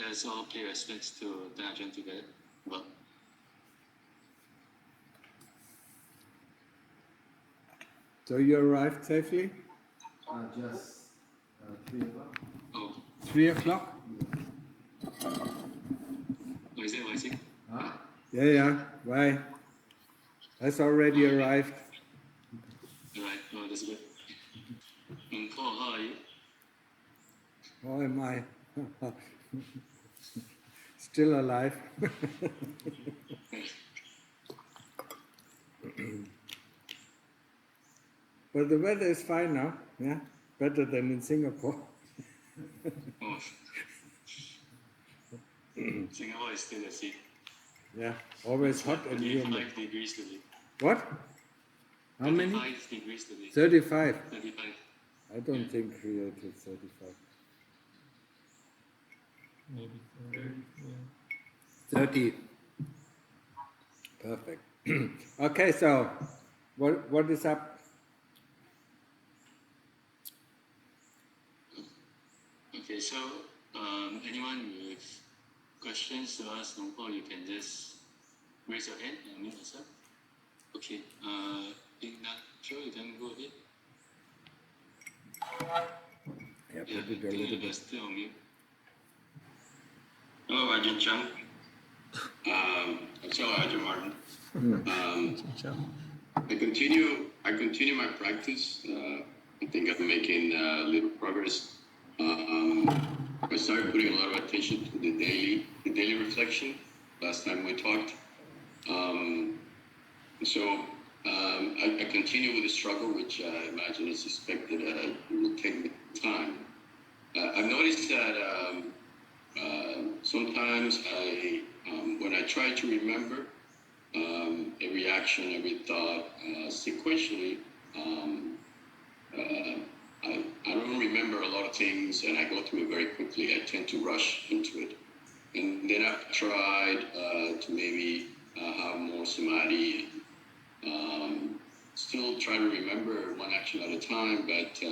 let's all pay respects to the Ajahn together. Well, so you arrived safely? Just 3 o'clock. oh, 3 o'clock? is it? Huh? Yeah. Why? Has already arrived. Right, oh, that's good. Paul, how are you? How am I? Still alive. But the weather is fine now, yeah? Better than in Singapore. Oh. Singapore is still the same. Yeah, always hot and humid. 35 degrees today. What? How many? 35 degrees today. 35. 35. I don't think here it is 35. Maybe 30. Yeah. 30. Perfect. Okay, so what is up? Okay, so anyone with questions to ask Long Paul, you can just raise your hand and mute yourself. Okay, Ignacio, you can go ahead. Yeah, put it a little bit. Still on mute. Hello, Ajahn Chang. Hello, Ajahn Martin. I continue my practice. I think I'm making little progress. I started putting a lot of attention to the daily reflection. Last time we talked. I continue with the struggle, which I imagine is expected. It will take me time. I've noticed that sometimes when I try to remember every action, every thought sequentially, I don't remember a lot of things, and I go through it very quickly. I tend to rush into it. And then I've tried to maybe have more samadhi, still try to remember one action at a time, but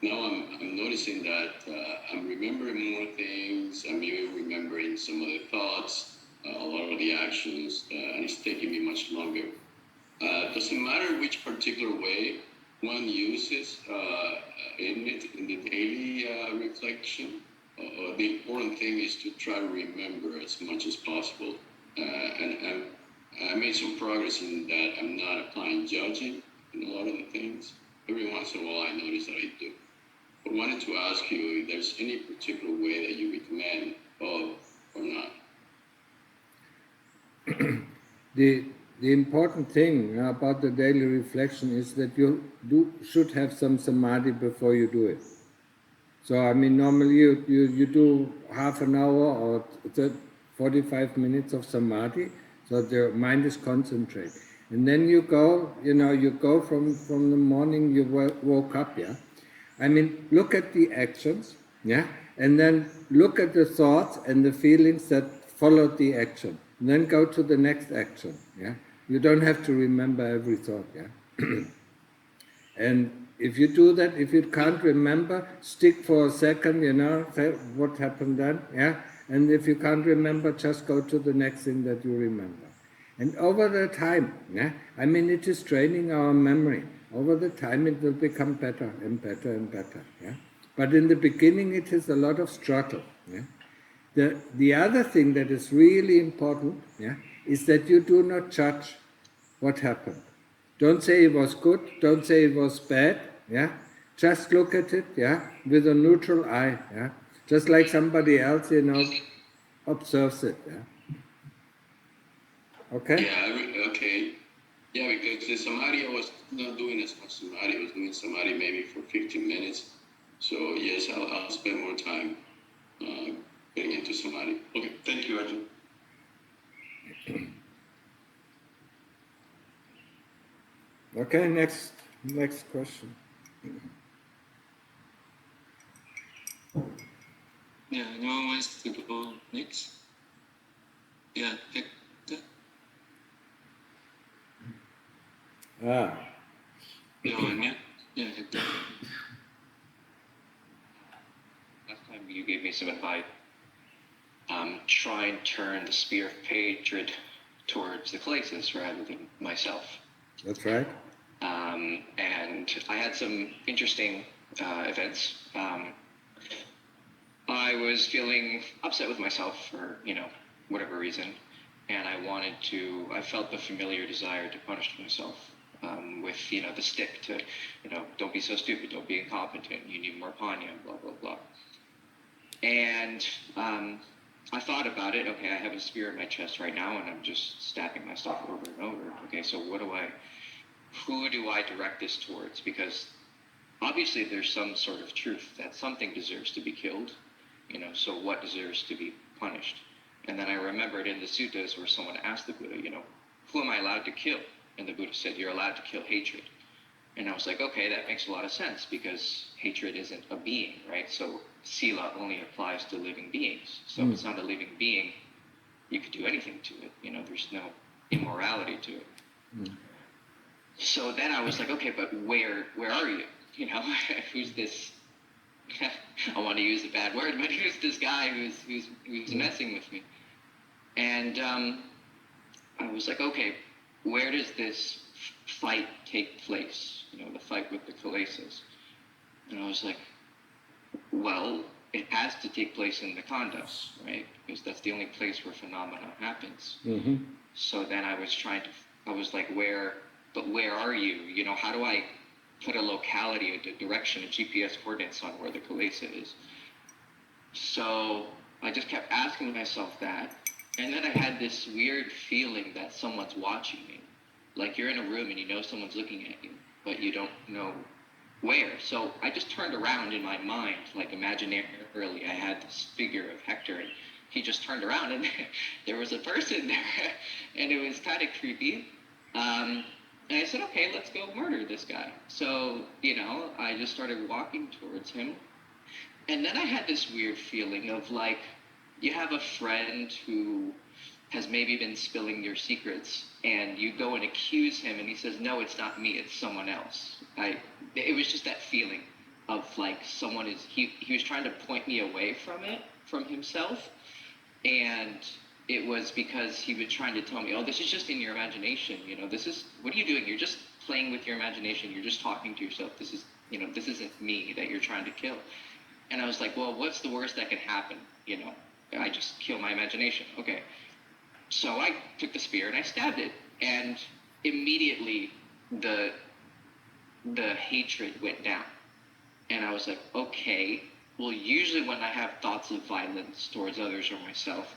now I'm noticing that I'm remembering more things. I'm even remembering some of the thoughts, a lot of the actions, and it's taking me much longer. Doesn't matter which particular way one uses in the daily reflection. The important thing is to try to remember as much as possible. And I made some progress in that. I'm not applying judging in a lot of the things. Every once in a while I notice that I do. I wanted to ask you if there's any particular way that you recommend or not. The important thing about the daily reflection is that you should have some samadhi before you do it. So I mean, normally you do half an hour or 45 minutes of samadhi, so the mind is concentrated. And then you go from the morning you woke up, yeah? I mean, look at the actions, yeah? And then look at the thoughts and the feelings that followed the action. And then go to the next action, yeah? You don't have to remember every thought, yeah? And if you do that, if you can't remember, stick for a second, say what happened then, yeah? And if you can't remember, just go to the next thing that you remember. And over the time, yeah, I mean, it is training our memory. Over the time, it will become better and better and better, yeah? But in the beginning, it is a lot of struggle, yeah? The other thing that is really important, yeah, is that you do not judge what happened. Don't say it was good, don't say it was bad, yeah? Just look at it, yeah, with a neutral eye, yeah? Just like somebody else, observes it, yeah? Okay? Yeah, okay. Yeah, because the samadhi, I was not doing as much samadhi. I was doing samadhi maybe for 15 minutes. So yes, I'll spend more time getting into samadhi. Okay, thank you, Ajahn. Okay, next question. Yeah, anyone wants to go next? Yeah, Hector. You're on mute. Yeah, Hector. Last time you gave me some advice try and turn the spear of hatred towards the kilesas rather than myself. That's right. And I had some interesting events. I was feeling upset with myself for, whatever reason. And I felt the familiar desire to punish myself with, the stick to, don't be so stupid, don't be incompetent, you need more panya, blah, blah, blah. And I thought about it, okay, I have a spear in my chest right now and I'm just stabbing myself over and over. Okay, so who do I direct this towards? Because obviously there's some sort of truth that something deserves to be killed, so what deserves to be punished? And then I remembered in the suttas where someone asked the Buddha, who am I allowed to kill? And the Buddha said, you're allowed to kill hatred. And I was like, okay, that makes a lot of sense because hatred isn't a being, right? So sila only applies to living beings. So if it's not a living being, you could do anything to it. There's no immorality to it. So then I was like, okay, but where are you? Who's this? I want to use a bad word, but who's this guy who's messing with me? And I was like, okay, where does this fight take place? The fight with the kilesas. And I was like, well, it has to take place in the khandhas, right? Because that's the only place where phenomena happens. So then I was like, where are you? How do I put a locality, a direction, a GPS coordinates on where the kilesa is? So I just kept asking myself that. And then I had this weird feeling that someone's watching me. Like you're in a room and someone's looking at you, but you don't know where. So I just turned around in my mind, like imaginarily, I had this figure of Hector, and he just turned around and there was a person there, and it was kind of creepy. And I said, okay, let's go murder this guy. So, I just started walking towards him. And then I had this weird feeling of like, you have a friend who has maybe been spilling your secrets, and you go and accuse him, and he says, no, it's not me, it's someone else. It was just that feeling of like he was trying to point me away from himself. And it was because he was trying to tell me, oh, this is just in your imagination, what are you doing? You're just playing with your imagination, you're just talking to yourself, this isn't me that you're trying to kill. And I was like, well, what's the worst that can happen? I just kill my imagination. Okay. So I took the spear and I stabbed it, and immediately the hatred went down. And I was like, okay, well, usually when I have thoughts of violence towards others or myself,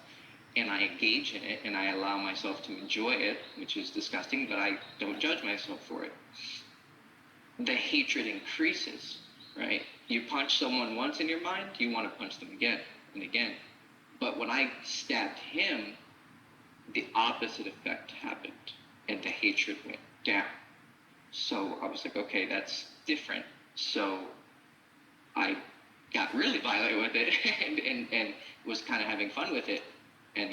and I engage in it and I allow myself to enjoy it, which is disgusting, but I don't judge myself for it, the hatred increases, right? You punch someone once in your mind, you want to punch them again and again. But when I stabbed him, the opposite effect happened, and the hatred went down. So I was like, okay, that's different. So I got really violent with it and was kind of having fun with it. And,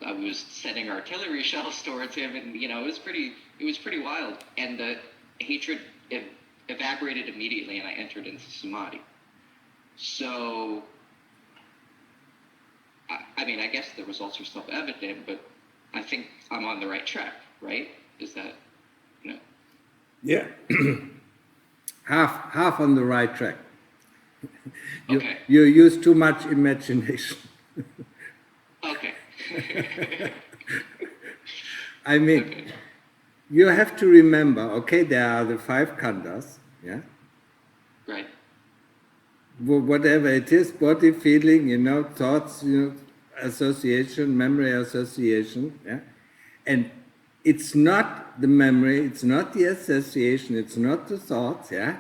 I was sending artillery shells towards him, and, it was pretty wild. And the hatred evaporated immediately, and I entered into samadhi. So, I guess the results are self-evident, but I think I'm on the right track, right? Is that, Yeah. half on the right track. Okay. You use too much imagination. Okay. Okay. You have to remember, okay, there are the 5 khandhas, yeah? Right. Whatever it is, body, feeling, thoughts, association, memory association, yeah? And it's not the memory, it's not the association, it's not the thoughts, yeah?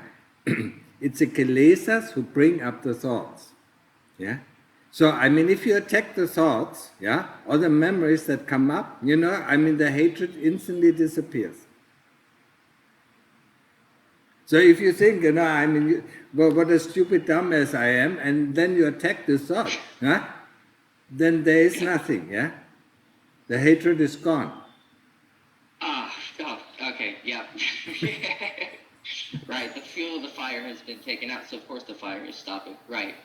It's the kilesas who bring up the thoughts, yeah? So, if you attack the thoughts, yeah, or the memories that come up, the hatred instantly disappears. So if you think, what a stupid dumbass I am, and then you attack the thought, yeah, then there is nothing, yeah? The hatred is gone. Okay, yeah. Right, the fuel of the fire has been taken out, so of course the fire is stopping. Right.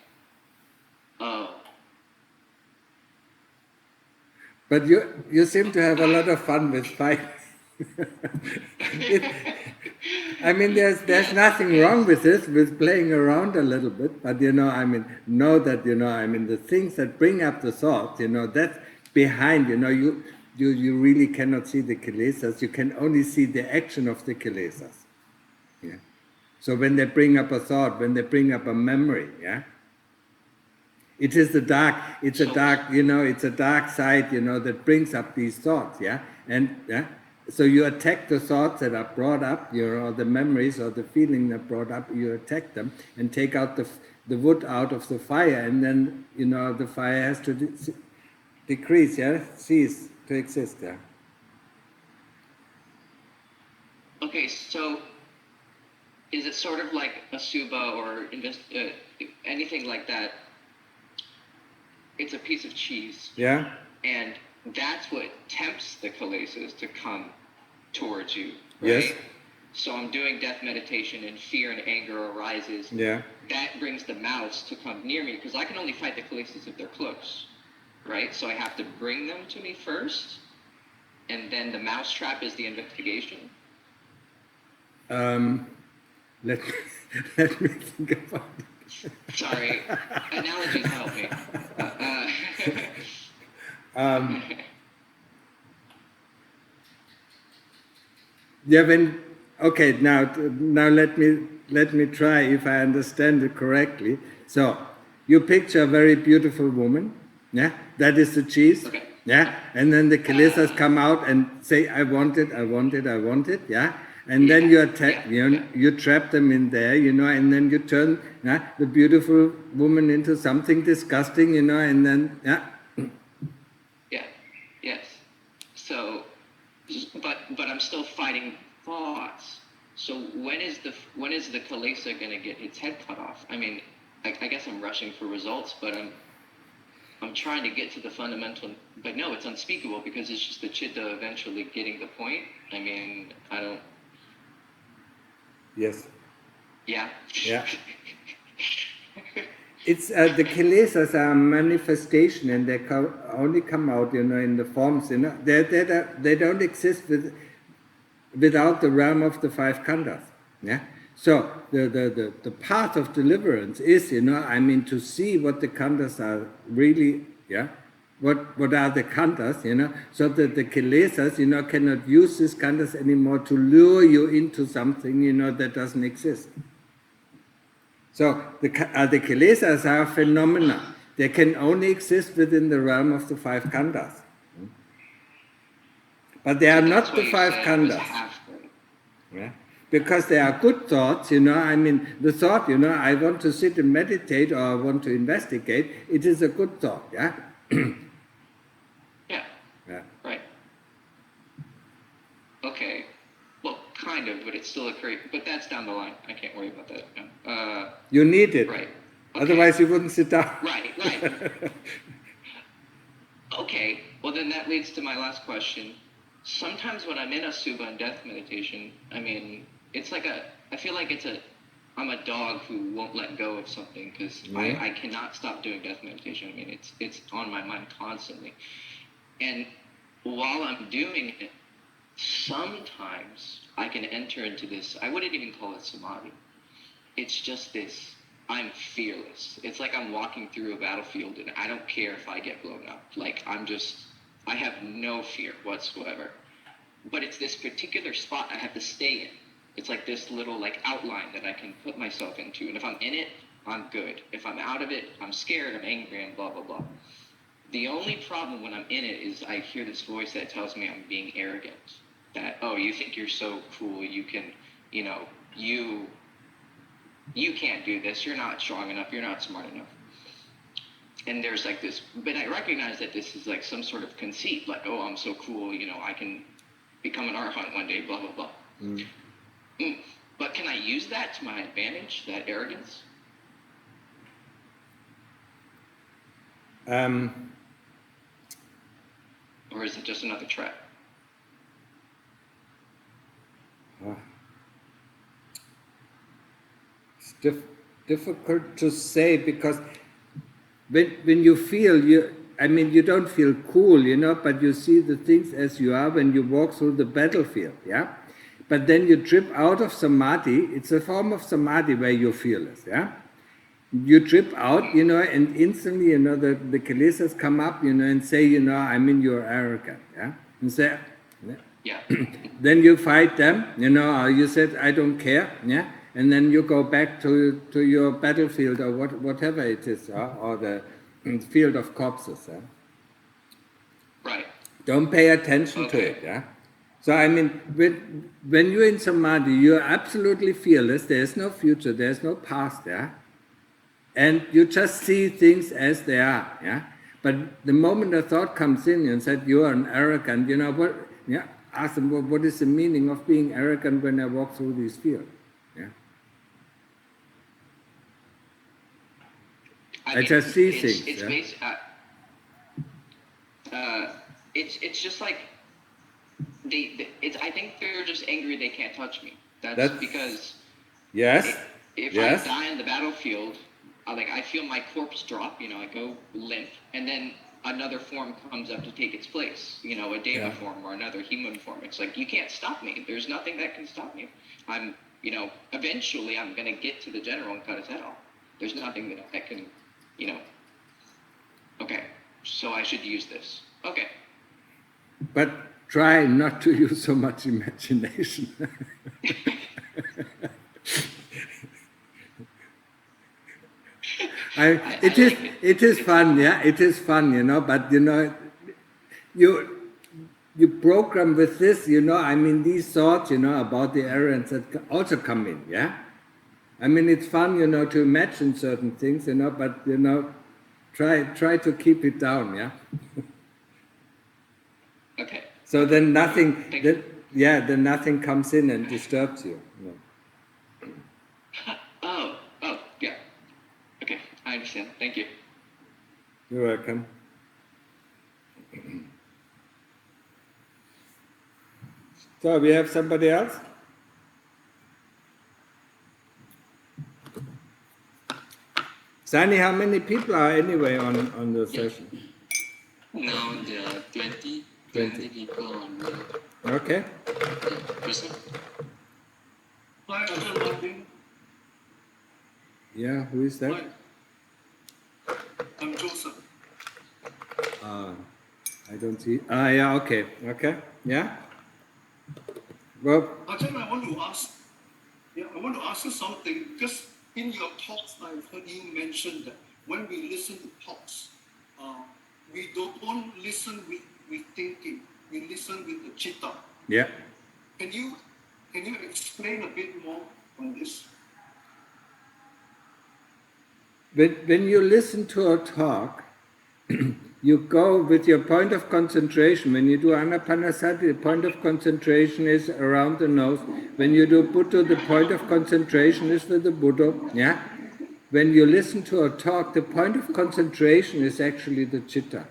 Oh. But you seem to have a lot of fun with fire. I mean, there's nothing wrong with this, with playing around a little bit, but I mean, know that, I mean, the things that bring up the thoughts, that's behind, you really cannot see the kilesas, you can only see the action of the kilesas. Yeah. So when they bring up a thought, when they bring up a memory, yeah, it's a dark side, that brings up these thoughts, yeah, and yeah. So you attack the thoughts that are brought up, or the memories or the feeling that brought up. You attack them and take out the wood out of the fire, and then the fire has to decrease, yeah, cease to exist, yeah. Okay, so is it sort of like a suba or anything like that? It's a piece of cheese. Yeah. And that's what tempts the kilesas to come towards you, right? Yes. So I'm doing death meditation and fear and anger arises. Yeah. That brings the mouse to come near me because I can only fight the kilesas if they're close, right? So I have to bring them to me first, and then the mouse trap is the investigation. Let me think about it. Sorry, analogies help me. Yeah, okay, now let me try if I understand it correctly. So you picture a very beautiful woman, yeah, that is the cheese, Okay. yeah, and then the kilesas come out and say, I want it, yeah, and then you attack, you trap them in there, and then you turn the beautiful woman into something disgusting, and then Yeah. Yes. So, but I'm still fighting thoughts. So when is the kilesa going to get its head cut off? I mean, I guess I'm rushing for results, but I'm trying to get to the fundamental. But no, it's unspeakable because it's just the chitta eventually getting the point. I mean, I don't. Yes. Yeah. Yeah. It's the kilesas are a manifestation, and they only come out, in the forms. They don't exist without the realm of the five khandhas. Yeah. So the path of deliverance is, to see what the khandhas are really. Yeah. What are the khandhas? So that the kilesas, cannot use these khandhas anymore to lure you into something, that doesn't exist. So the kilesas are phenomena. They can only exist within the realm of the five khandhas. But they are not the five khandhas. Yeah? Because they are good thoughts, the thought, I want to sit and meditate or I want to investigate, it is a good thought, yeah? Yeah. Yeah. Right. Okay. Well, kind of, but it's still a great. But that's down the line. I can't worry about that. You need it. Right. Okay. Otherwise you wouldn't sit down. Right. Okay. Well, then that leads to my last question. Sometimes when I'm in a suba and death meditation, I mean, it's like I feel like I'm a dog who won't let go of something because I cannot stop doing death meditation. I mean, it's on my mind constantly. And while I'm doing it, sometimes I can enter into this, I wouldn't even call it samadhi. It's just this, I'm fearless. It's like I'm walking through a battlefield and I don't care if I get blown up. Like I have no fear whatsoever. But it's this particular spot I have to stay in. It's like this little outline that I can put myself into. And if I'm in it, I'm good. If I'm out of it, I'm scared, I'm angry, and blah, blah, blah. The only problem when I'm in it is I hear this voice that tells me I'm being arrogant. That, oh, you think you're so cool, you can, you can't do this, you're not strong enough, you're not smart enough. And there's this, but I recognize that this is some sort of conceit, oh, I'm so cool, I can become an arhat one day, blah, blah, blah. But can I use that to my advantage, that arrogance? Or is it just another trap? It's difficult to say because when you feel I mean, you don't feel cool, you know, but you see the things as you are when you walk through the battlefield, yeah? But then you trip out of samadhi, it's a form of samadhi where you're fearless, yeah? You trip out, you know, and instantly, you know, the kilesas come up, you know, and say, you know, I mean, you're arrogant, yeah? And say, Yeah. then you fight them, you know, or you said, I don't care, yeah? And then you go back to your battlefield or whatever it is, or the field of corpses, yeah? Right. Don't pay attention to it, yeah? So I mean, when you're in samadhi, you're absolutely fearless, there's no future, there's no past, yeah? And you just see things as they are, yeah? But the moment a thought comes in and said, you are an arrogant, you know, what, yeah? Ask them, what is the meaning of being arrogant when I walk through these fields, yeah? I just see things, yeah? It's just like, I think they're just angry they can't touch me. That's because yes, if yes. I die in the battlefield, I feel my corpse drop, you know, I go limp, and then another form comes up to take its place, you know, a deva form or another human form. It's like, you can't stop me. There's nothing that can stop me. I'm, you know, eventually I'm going to get to the general and cut his head off. There's nothing that can, you know, okay, so I should use this. Okay. But try not to use so much imagination. It is fun, yeah. It is fun, you know. But you know, you program with this, you know. I mean, these thoughts, you know, about the errands that also come in, yeah. I mean, it's fun, you know, to imagine certain things, you know. But you know, try to keep it down, yeah. Okay. So then nothing, then nothing comes in and disturbs you. No. Oh, yeah. Okay, I understand. Thank you. You're welcome. So we have somebody else? Sani, how many people are anyway on the session? Now there are 20 people on the Okay. person. Hi, Ajahn Martin. Yeah, who is that? Hi. I'm Joseph. I don't see. Yeah, okay. Yeah? Well, Ajahn, I want to ask you something. Because in your talks, I've heard you mention that when we listen to talks, we don't listen with thinking. We listen with the chitta. yeah. Can you explain a bit more on this? When you listen to a talk, you go with your point of concentration. When you do anapanasati, the point of concentration is around the nose. When you do Buddha, the point of concentration is with the Buddha. Yeah? When you listen to a talk, the point of concentration is actually the chitta.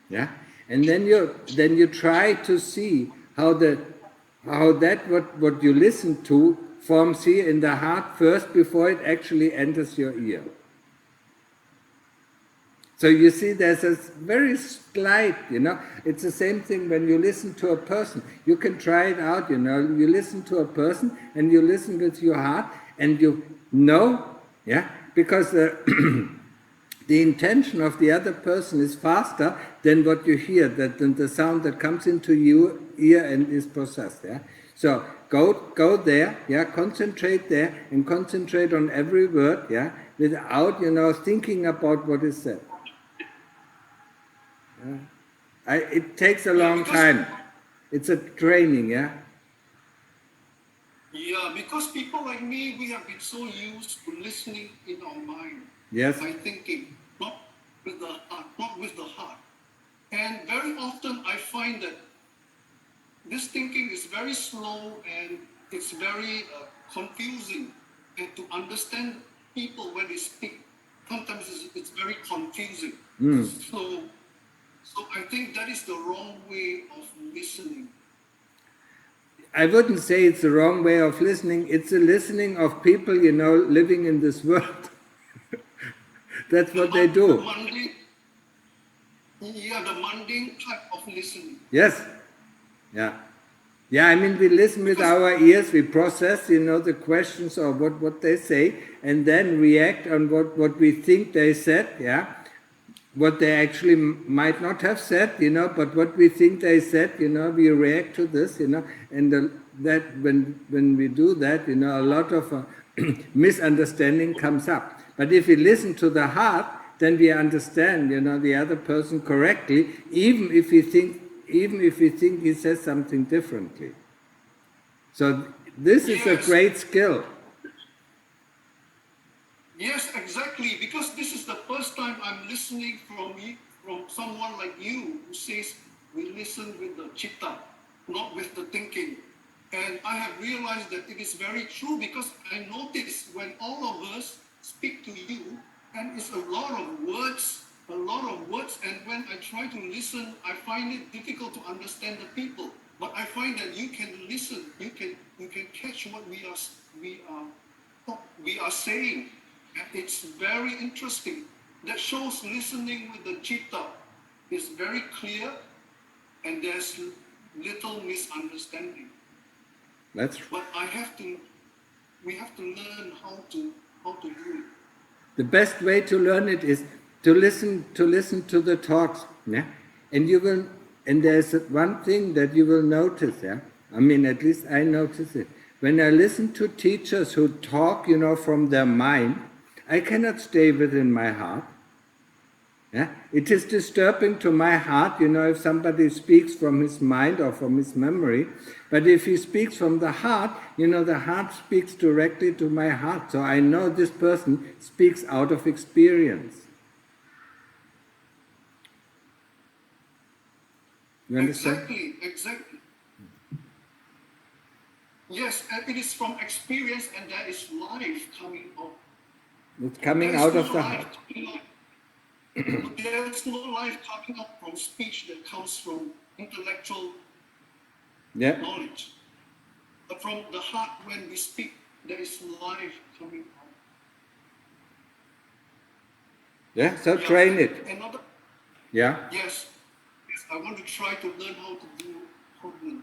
Yeah? And then you try to see how what you listen to forms here in the heart first before it actually enters your ear. So you see, there's a very slight, you know, it's the same thing when you listen to a person. You can try it out, you know, you listen to a person and you listen with your heart and you know, yeah, because the intention of the other person is faster than what you hear, than the sound that comes into your ear and is processed, yeah. So go there, yeah, concentrate there and concentrate on every word, yeah, without, you know, thinking about what is said. It takes a long time. It's a training, yeah? Yeah, because people like me, we have been so used to listening in our mind. Yes. By thinking, not with the heart. And very often I find that this thinking is very slow and it's very confusing. And to understand people when they speak, sometimes it's very confusing. So I think that is the wrong way of listening. I wouldn't say it's the wrong way of listening. It's a listening of people, you know, living in this world. That's what they do. Yeah, the mundane type of listening. Yes. Yeah. Yeah, I mean, we listen with our ears, we process, the questions or what they say, and then react on what we think they said, yeah? What they actually might not have said, but what we think they said, we react to this, and that when we do that, a lot of misunderstanding comes up. But if we listen to the heart, then we understand, the other person correctly, even if we think he says something differently. So this is a Yes. great skill. Yes, exactly. Because this is the first time I'm listening from someone like you who says we listen with the chitta, not with the thinking. And I have realized that it is very true because I notice when all of us speak to you, and it's a lot of words, and when I try to listen, I find it difficult to understand the people. But I find that you can listen, you can catch what we are saying. And it's very interesting. That shows listening with the chitta is very clear and there's little misunderstanding. That's But we have to learn how to do it. the best way to learn it is to listen to the talks, yeah. And there's one thing that you will notice, yeah. I mean, at least I notice it. When I listen to teachers who talk, from their mind, I cannot stay within my heart. Yeah? It is disturbing to my heart, if somebody speaks from his mind or from his memory. But if he speaks from the heart, the heart speaks directly to my heart. So I know this person speaks out of experience. You understand? Exactly. Yes, and it is from experience and there is life coming out. It's coming out of the heart. There is no life coming up from speech that comes from intellectual knowledge. But from the heart, when we speak, there is life coming out. Yeah, so train it. Yes, I want to try to learn how to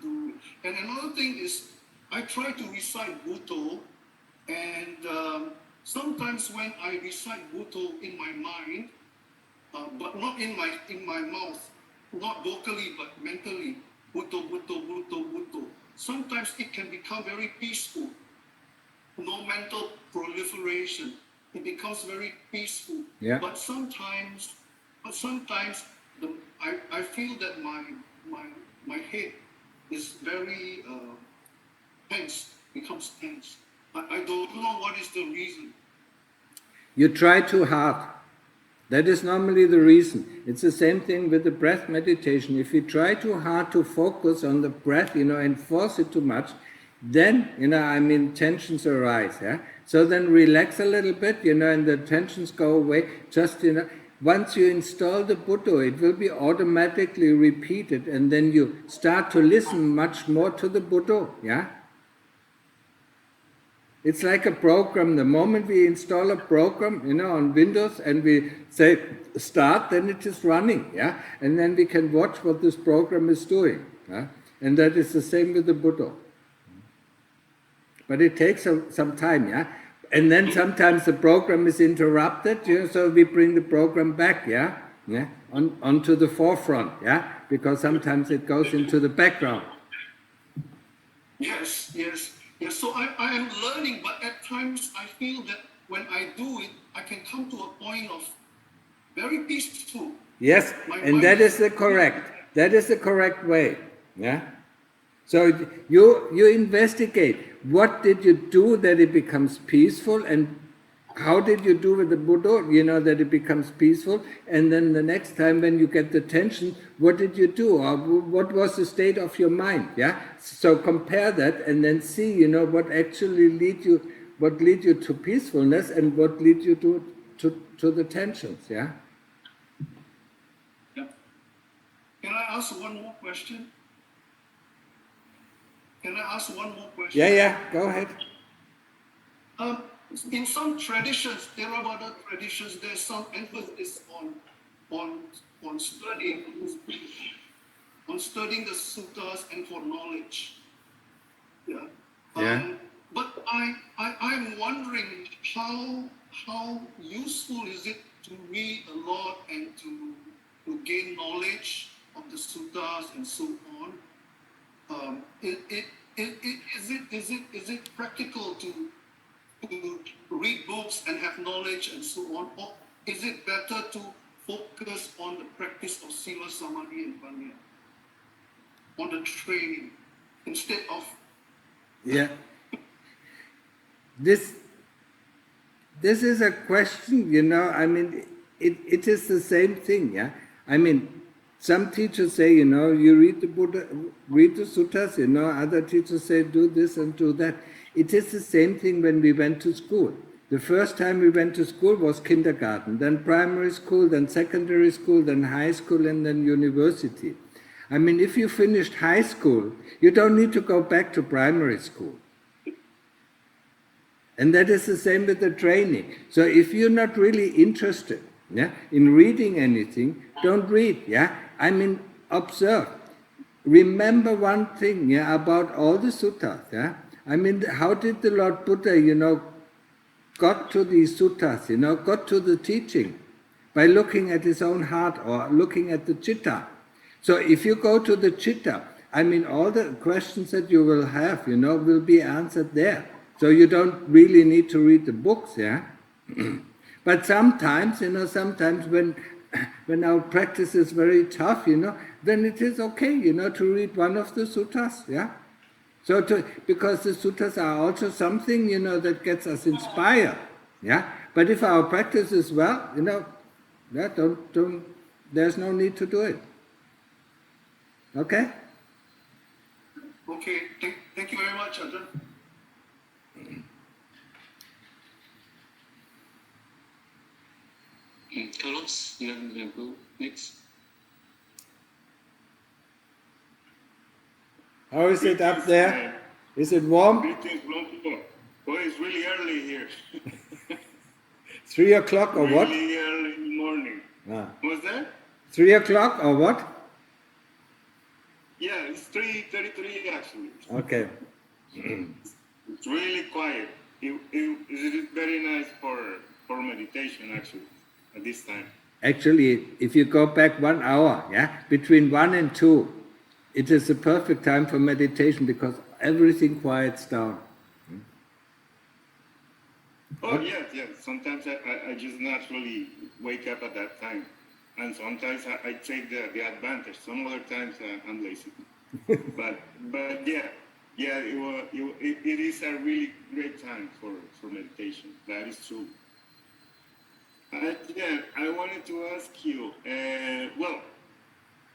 do it. And another thing is, I try to recite Bhutto, and sometimes when I recite Bhutto in my mind, but not in my mouth, not vocally but mentally, Bhutto, Bhutto, Bhutto, Bhutto. Sometimes it can become very peaceful. No mental proliferation. It becomes very peaceful. Yeah. But sometimes I feel that my head is very tense, becomes tense. I don't know what is the reason. You try too hard. That is normally the reason. It's the same thing with the breath meditation. If you try too hard to focus on the breath, and force it too much, then, tensions arise, yeah? So then relax a little bit, and the tensions go away. Just, once you install the Buddha, it will be automatically repeated, and then you start to listen much more to the Buddha, yeah? It's like a program. The moment we install a program, on Windows and we say start, then it is running, yeah? And then we can watch what this program is doing, yeah? And that is the same with the Buddha. But it takes some time, yeah? And then sometimes the program is interrupted, so we bring the program back, yeah? Onto the forefront, yeah? Because sometimes it goes into the background. Yes. So I am learning, but at times I feel that when I do it, I can come to a point of very peaceful. Yes, and that is the correct way. Yeah. So you investigate. What did you do that it becomes peaceful, and how did you do with the Buddha, that it becomes peaceful? And then the next time when you get the tension, what did you do? Or what was the state of your mind? Yeah. So compare that and then see, what actually lead you to peacefulness and what leads you to the tensions. Yeah. Yeah. Can I ask one more question? Yeah. Go ahead. In some traditions, Theravada traditions, there's some emphasis on on studying on studying the suttas and for knowledge. Yeah. Yeah. But I'm wondering how useful is it to read a lot and to gain knowledge of the suttas and so on. Is it practical to read books and have knowledge and so on, or is it better to focus on the practice of sila, samadhi, and panya, on the training instead of? Yeah. This is a question, you know, I mean, it is the same thing, yeah? I mean, some teachers say, you know, you read the Buddha, read the suttas, you know, other teachers say do this and do that. It is the same thing when we went to school. The first time we went to school was kindergarten, then primary school, then secondary school, then high school, and then university. I mean, if you finished high school, you don't need to go back to primary school. And that is the same with the training. So if you're not really interested, yeah, in reading anything, don't read. Yeah, I mean, observe. Remember one thing, yeah, about all the suttas. Yeah, I mean, how did the Lord Buddha, you know, got to these suttas? You know, got to the teaching by looking at his own heart or looking at the citta. So if you go to the citta, I mean, all the questions that you will have, you know, will be answered there. So you don't really need to read the books, yeah? But sometimes, you know, sometimes when our practice is very tough, you know, then it is okay, you know, to read one of the suttas, yeah? So because the suttas are also something, you know, that gets us inspired, yeah? But if our practice is well, you know, yeah, there's no need to do it. Okay? Okay, thank you very much, Ajahn. Carlos, you want to go next? How is it up there? Is it warm? Greetings, Blanco. Boy, it's really early here. 3 o'clock or what? Really early in the morning. Ah. What's that? 3 o'clock or what? Yeah, it's 3:33 actually. Okay. It's really quiet. It is very nice for meditation actually at this time. Actually, if you go back 1 hour, yeah, between 1 and 2, it is the perfect time for meditation because everything quiets down. Oh yes. Sometimes I just naturally wake up at that time, and sometimes I take the advantage. Some other times I'm lazy. but it is a really great time for meditation. That is true. I wanted to ask you. Well,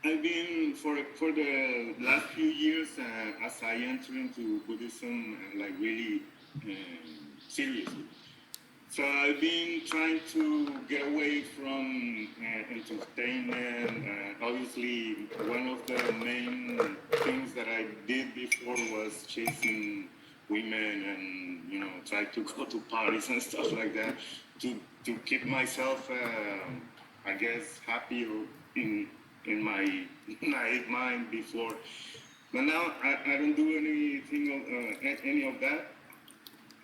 I've been for the last few years as I enter into Buddhism like really seriously. So I've been trying to get away from entertainment. Obviously, one of the main things that I did before was chasing women and, you know, try to go to parties and stuff like that to keep myself, I guess, happy in my naive mind before. But now I don't do any of that.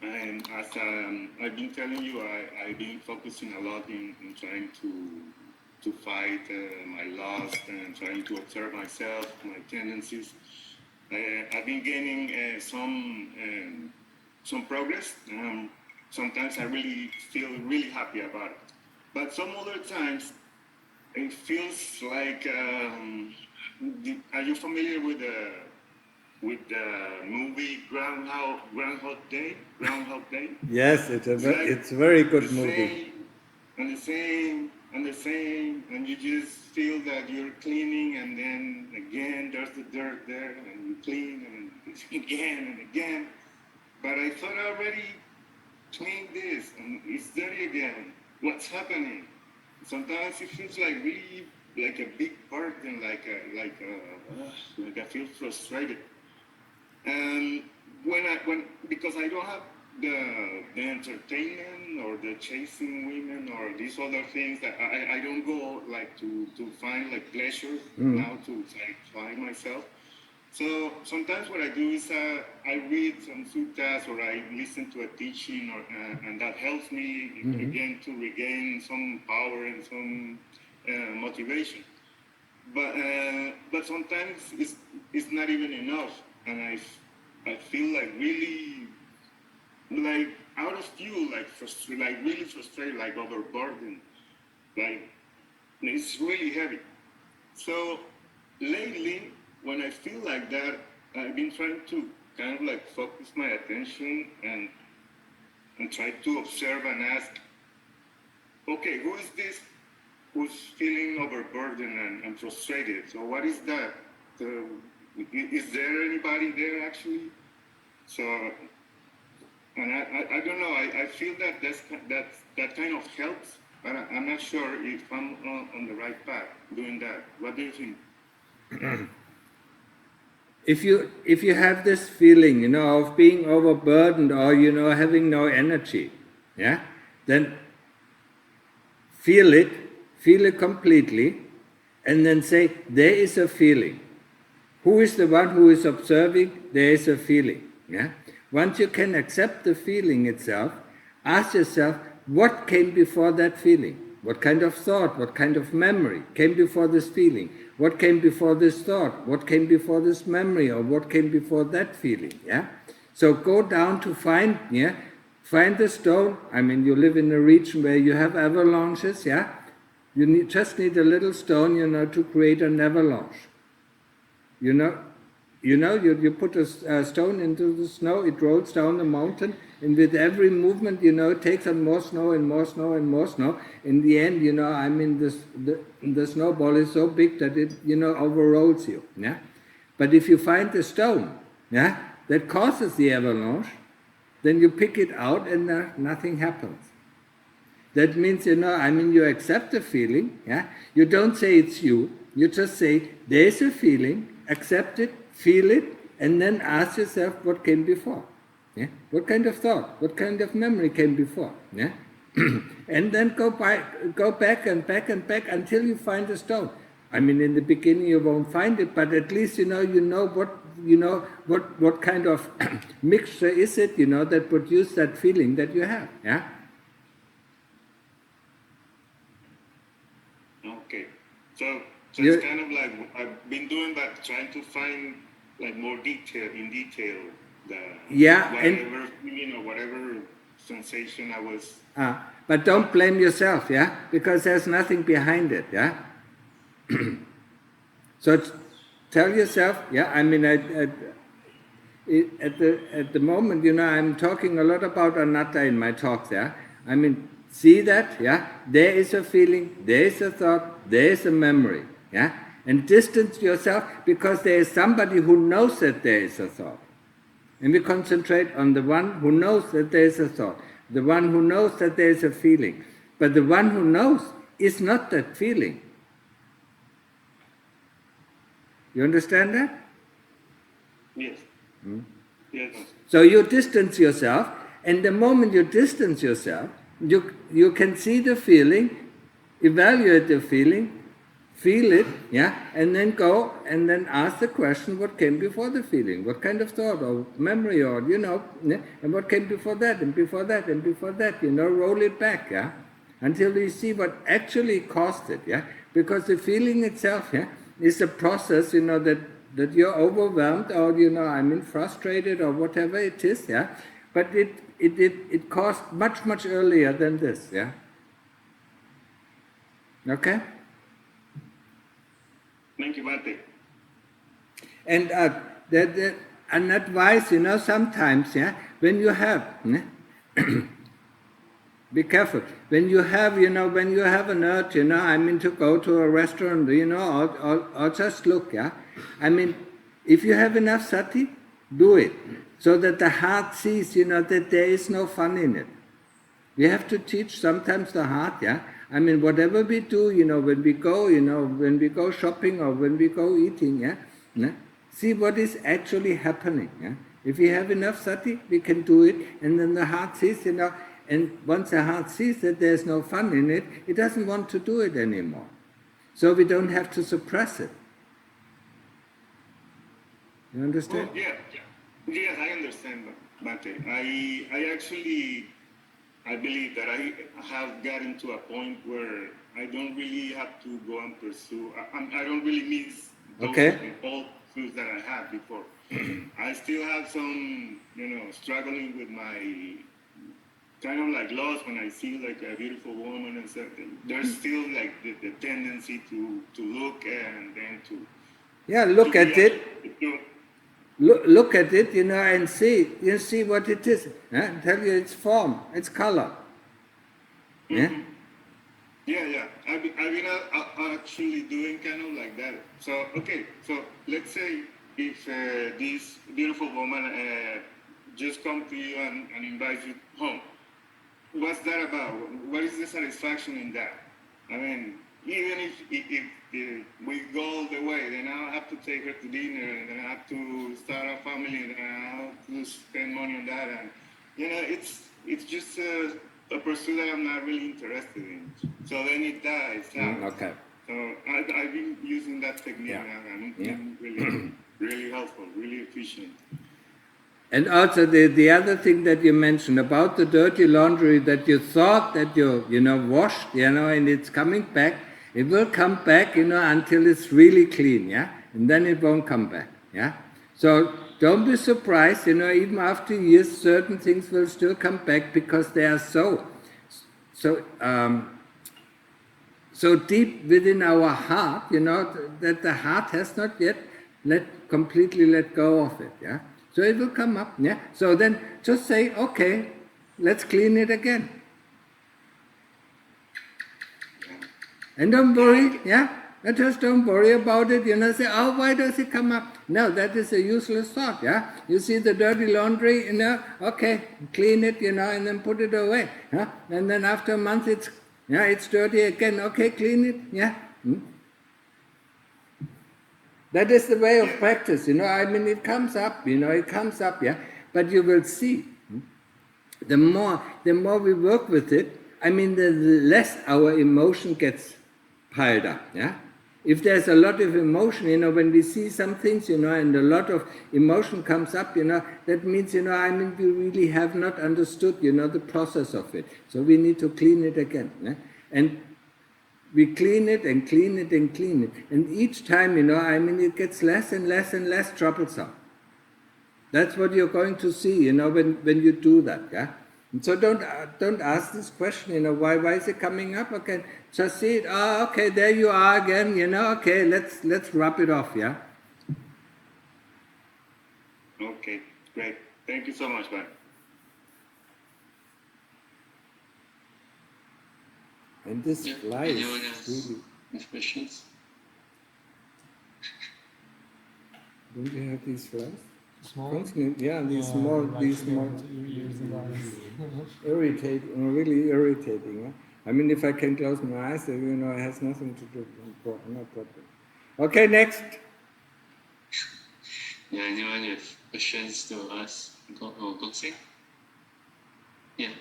And as I've been telling you, I've been focusing a lot in trying to fight my lust and trying to observe myself, my tendencies. I've been gaining some progress. Sometimes I really feel really happy about it. But some other times it feels like, are you familiar with the movie Groundhog Day? Yes, it's a very good movie. And the same, and you just feel that you're cleaning, and then again there's the dirt there, and you clean, and again and again. But I thought I already cleaned this, and it's dirty again. What's happening? Sometimes it feels like really like a big burden, like I feel frustrated. And because I don't have the entertainment or the chasing women or these other things that I don't go like to find like pleasure now to satisfy myself. So sometimes what I do is I read some suttas or I listen to a teaching and that helps me again to regain some power and some motivation. But sometimes it's not even enough, and I feel like really like out of fuel, like really frustrated, like overburdened, like it's really heavy. So lately, when I feel like that, I've been trying to kind of like focus my attention and try to observe and ask, okay, who is this who's feeling overburdened and frustrated? So what is that? Is there anybody there actually? So, and I don't know, I feel that that kind of helps, but I'm not sure if I'm on the right path doing that. What do you think? If you have this feeling, of being overburdened or, having no energy, yeah, then feel it completely, and then say, there is a feeling. Who is the one who is observing? There is a feeling, yeah. Once you can accept the feeling itself, ask yourself, what came before that feeling? What kind of thought, what kind of memory came before this feeling? What came before this thought? What came before this memory? Or what came before that feeling? Yeah. So go down to find the stone. I mean, you live in a region where you have avalanches. Yeah. You just need a little stone, to create an avalanche. You put a stone into the snow, it rolls down the mountain, and with every movement, it takes on more snow and more snow and more snow. In the end, the snowball is so big that it, overrolls you. Yeah? But if you find the stone, yeah, that causes the avalanche, then you pick it out and nothing happens. That means, you accept the feeling, yeah? You don't say it's you, you just say, there's a feeling, accept it, feel it, and then ask yourself what came before. Yeah? What kind of thought, what kind of memory came before? Yeah? And then go back and back and back until you find the stone. I mean, in the beginning you won't find it, but at least you know what kind of mixture is it, that produced that feeling that you have. Yeah? Okay, so it's kind of like I've been doing that, trying to find like more detail the whatever feeling or whatever sensation I was. But don't blame yourself, yeah, because there's nothing behind it, yeah. So tell yourself, yeah. I mean, at the moment, I'm talking a lot about anatta in my talks, yeah. I mean, see that, yeah. There is a feeling, there is a thought, there is a memory. Yeah? And distance yourself because there is somebody who knows that there is a thought. And we concentrate on the one who knows that there is a thought, the one who knows that there is a feeling. But the one who knows is not that feeling. You understand that? Yes. Yes. So you distance yourself, and the moment you distance yourself, you can see the feeling, evaluate the feeling, feel it, yeah, and then go and then ask the question, what came before the feeling? What kind of thought or memory or, yeah, and what came before that and before that and before that, roll it back, yeah, until you see what actually caused it, yeah, because the feeling itself, yeah, is a process, that you're overwhelmed or, frustrated or whatever it is, yeah, but it caused much earlier than this, yeah. Okay? Thank you, Bhante. And an advice, sometimes, yeah, when you have, be careful, when you have an urge, to go to a restaurant, or just look, yeah. I mean, if you have enough sati, do it, so that the heart sees, that there is no fun in it. We have to teach sometimes the heart, yeah. I mean, whatever we do, when we go shopping or when we go eating, yeah, see what is actually happening, yeah. If we have enough sati, we can do it, and then the heart sees, and once the heart sees that there's no fun in it, it doesn't want to do it anymore. So we don't have to suppress it. You understand? Oh, yeah. Yes, I understand, Bhante. I believe that I have gotten to a point where I don't really have to go and pursue. I don't really miss those old pursuits that I had before. I still have some, struggling with my kind of like lost when I see like a beautiful woman and stuff. There's still like the tendency to look and then to look at it. Look at it, and see. You see what it is. Tell you its form, its color. Yeah. Yeah. I've been actually doing kind of like that. So let's say if this beautiful woman just come to you and invite you home, what's that about? What is the satisfaction in that? I mean, even if we go all the way, then I'll have to take her to dinner, and then I have to start a family, and then I have to spend money on that, and it's just a pursuit that I'm not really interested in. So then it dies out. Okay. So I've been using that technique, and it's been really, really helpful, really efficient. And also the other thing that you mentioned about the dirty laundry that you thought that you washed, and it's coming back. It will come back, until it's really clean, and then it won't come back, So don't be surprised, even after years, certain things will still come back because they are so deep within our heart, that the heart has not yet completely let go of it, So it will come up, So then just say, okay, let's clean it again. And don't worry, just don't worry about it, say, oh, why does it come up? No, that is a useless thought, You see the dirty laundry, okay, clean it, and then put it away, And then after a month it's dirty again, okay, clean it, That is the way of practice, it comes up, it comes up, But you will see, the more we work with it, the less our emotion gets piled up, If there's a lot of emotion, when we see some things, and a lot of emotion comes up, that means, we really have not understood, the process of it. So we need to clean it again, And we clean it and clean it and clean it. And each time, it gets less and less and less troublesome. That's what you're going to see, when you do that, And so don't ask this question, why is it coming up? Okay, just see it. Oh, okay, there you are again. Okay, let's rub it off. Okay, great. Thank you so much, man. And this fly Anyone is else really. with questions? Don't you have these flies? Small? These small. Ears and eyes. Irritating, really irritating. If I can close my eyes, it has nothing to do. No problem. Okay, next. Anyone with questions to ask Goksing? Yeah.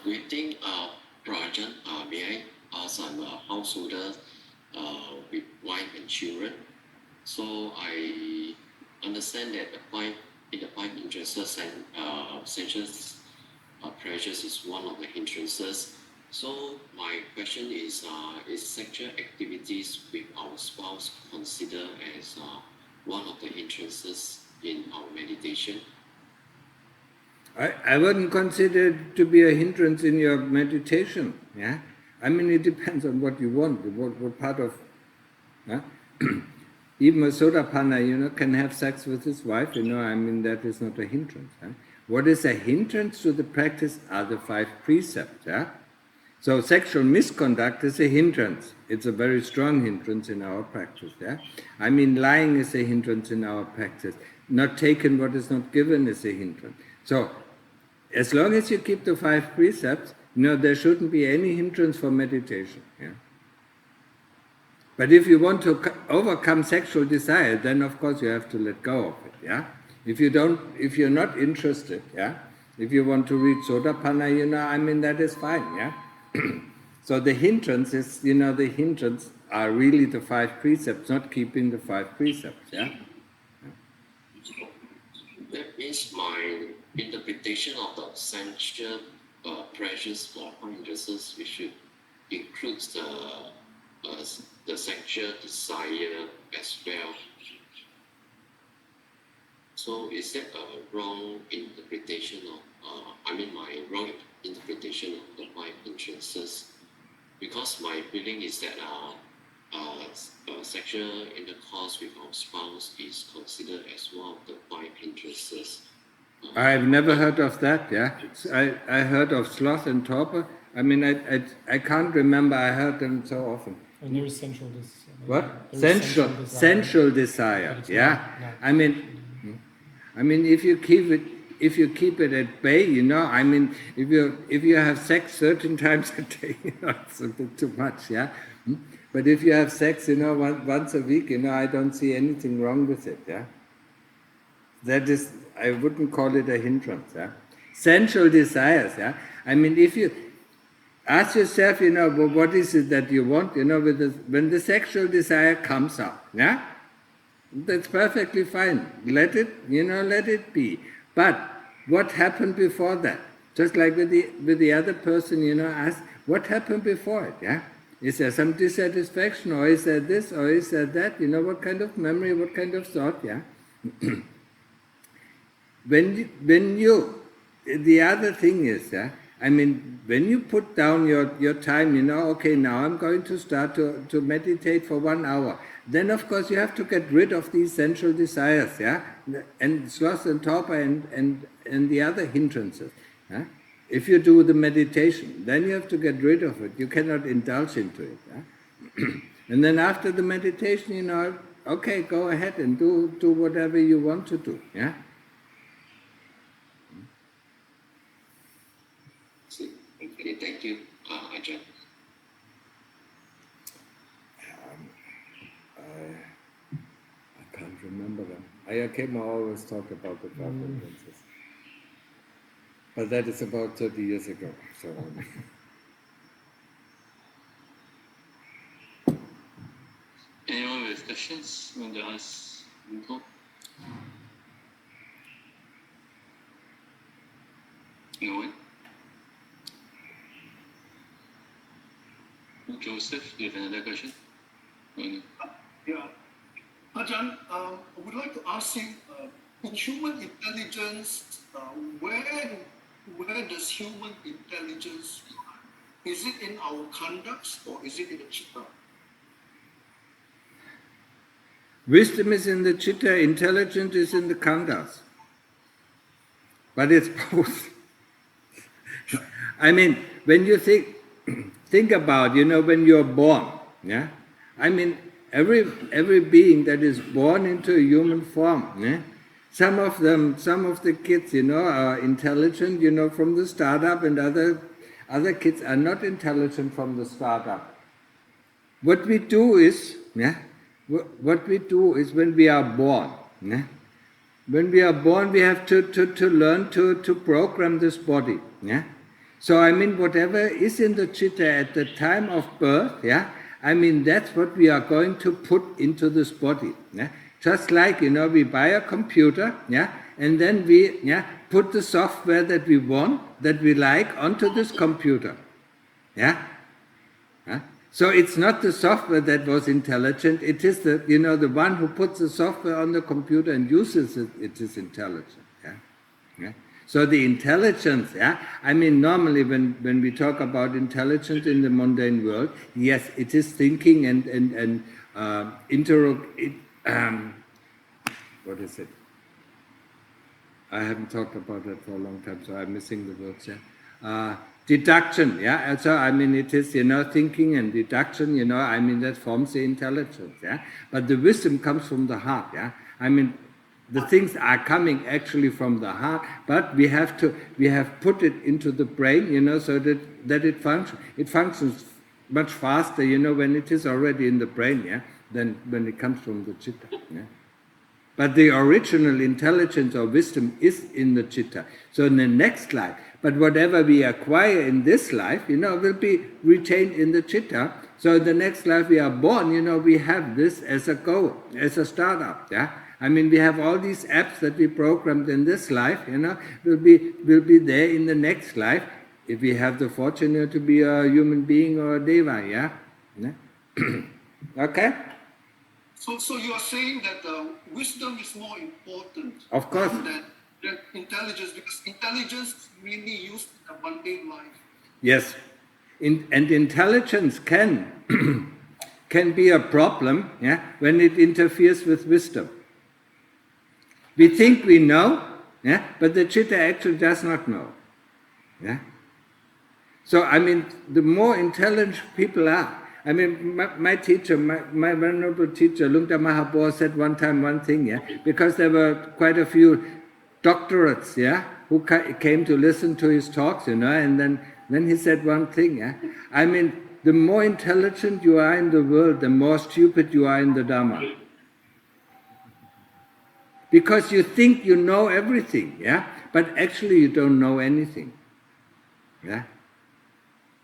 Greeting, Rajan. May I ask? I'm a householder with wife and children. So I understand that in the five hindrances and sensual pleasures is one of the hindrances. So my question is sexual activities with our spouse considered as one of the hindrances in our meditation? I wouldn't consider it to be a hindrance in your meditation. It depends on what you want, what part of. Even a Sotapanna, can have sex with his wife. That is not a hindrance. What is a hindrance to the practice are the 5 precepts. So sexual misconduct is a hindrance. It's a very strong hindrance in our practice. Lying is a hindrance in our practice. Not taking what is not given is a hindrance. So, as long as you keep the 5 precepts, there shouldn't be any hindrance for meditation. But if you want to overcome sexual desire, then of course you have to let go of it, yeah? If you're not interested, yeah? If you want to reach Sotapanna, that is fine, yeah? So the hindrance is, the hindrance are really the 5 precepts, not keeping the 5 precepts, yeah? That means my interpretation of the sensual pressures for hindrances, we should include the sexual desire as well. So is that a wrong interpretation of, my wrong interpretation of the 5 hindrances? Because my feeling is that sexual intercourse with our spouse is considered as one of the 5 hindrances. I've never heard of that, yeah? I heard of sloth and torpor. I can't remember, I heard them so often. And there is sensual desire. What? Sensual desire, yeah? If you keep it at bay, if you have sex certain times a day, it's a bit too much, yeah? But if you have sex, once a week, I don't see anything wrong with it, yeah? That is, I wouldn't call it a hindrance, yeah? Sensual desires, yeah? If you ask yourself, what is it that you want, when the sexual desire comes up, yeah? That's perfectly fine. Let it be. But what happened before that? Just like with the other person, ask, what happened before it, yeah? Is there some dissatisfaction, or is there this, or is there that? What kind of memory, what kind of thought, yeah? The other thing is, yeah, when you put down your time, okay, now I'm going to start to meditate for 1 hour, then of course you have to get rid of these sensual desires, yeah, and sloth and torpor and the other hindrances. Yeah? If you do the meditation, then you have to get rid of it. You cannot indulge into it. Yeah? And then after the meditation, okay, go ahead and do whatever you want to do. Yeah. Okay, thank you, Ajahn. I can't remember them. Ayakema always talk about the 5 hindrances. But that is about 30 years ago. So. Anyone with questions? Want to ask Nico? No one? Joseph, do you have another question? Yeah. Ajahn, I would like to ask you, in human intelligence, where does human intelligence lie? Is it in our conducts or is it in the chitta? Wisdom is in the chitta, intelligence is in the khandhas. But it's both. When you think about, when you're born, yeah? Every being that is born into a human form, yeah? Some of the kids, are intelligent, from the startup, and other kids are not intelligent from the startup. What we do is, when we are born, yeah? When we are born, we have to learn to program this body, yeah? So whatever is in the chitta at the time of birth, yeah, that's what we are going to put into this body. Yeah? Just like, we buy a computer, yeah, and then we put the software that we want, that we like, onto this computer. Yeah? So it's not the software that was intelligent, it is the one who puts the software on the computer and uses it, it is intelligent. Yeah? Yeah? So the intelligence, normally when we talk about intelligence in the mundane world, yes, it is thinking and what is it? I haven't talked about that for a long time, so I'm missing the words here. Deduction, yeah. So it is thinking and deduction, that forms the intelligence, yeah. But the wisdom comes from the heart, yeah. The things are coming actually from the heart, but we have put it into the brain, so that it functions. It functions much faster, when it is already in the brain, yeah, than when it comes from the chitta. Yeah? But the original intelligence or wisdom is in the chitta. So in the next life, but whatever we acquire in this life, will be retained in the chitta. So in the next life we are born, we have this as a goal, as a startup. Yeah, I mean, we have all these apps that we programmed in this life, will be there in the next life if we have the fortune to be a human being or a deva. Yeah. Okay. So you are saying that wisdom is more important Of course. than intelligence, because intelligence is really used in a mundane life. Yes, and intelligence can can be a problem, yeah, when it interferes with wisdom. We think we know, yeah, but the chitta actually does not know. Yeah. So I mean, the more intelligent people are. I mean, my teacher, my venerable teacher, Lungta Mahapo, said one time one thing, yeah, because there were quite a few doctorates, yeah, who came to listen to his talks, and then he said one thing, yeah. I mean, the more intelligent you are in the world, the more stupid you are in the Dhamma. Because you think you know everything, yeah, but actually you don't know anything, yeah.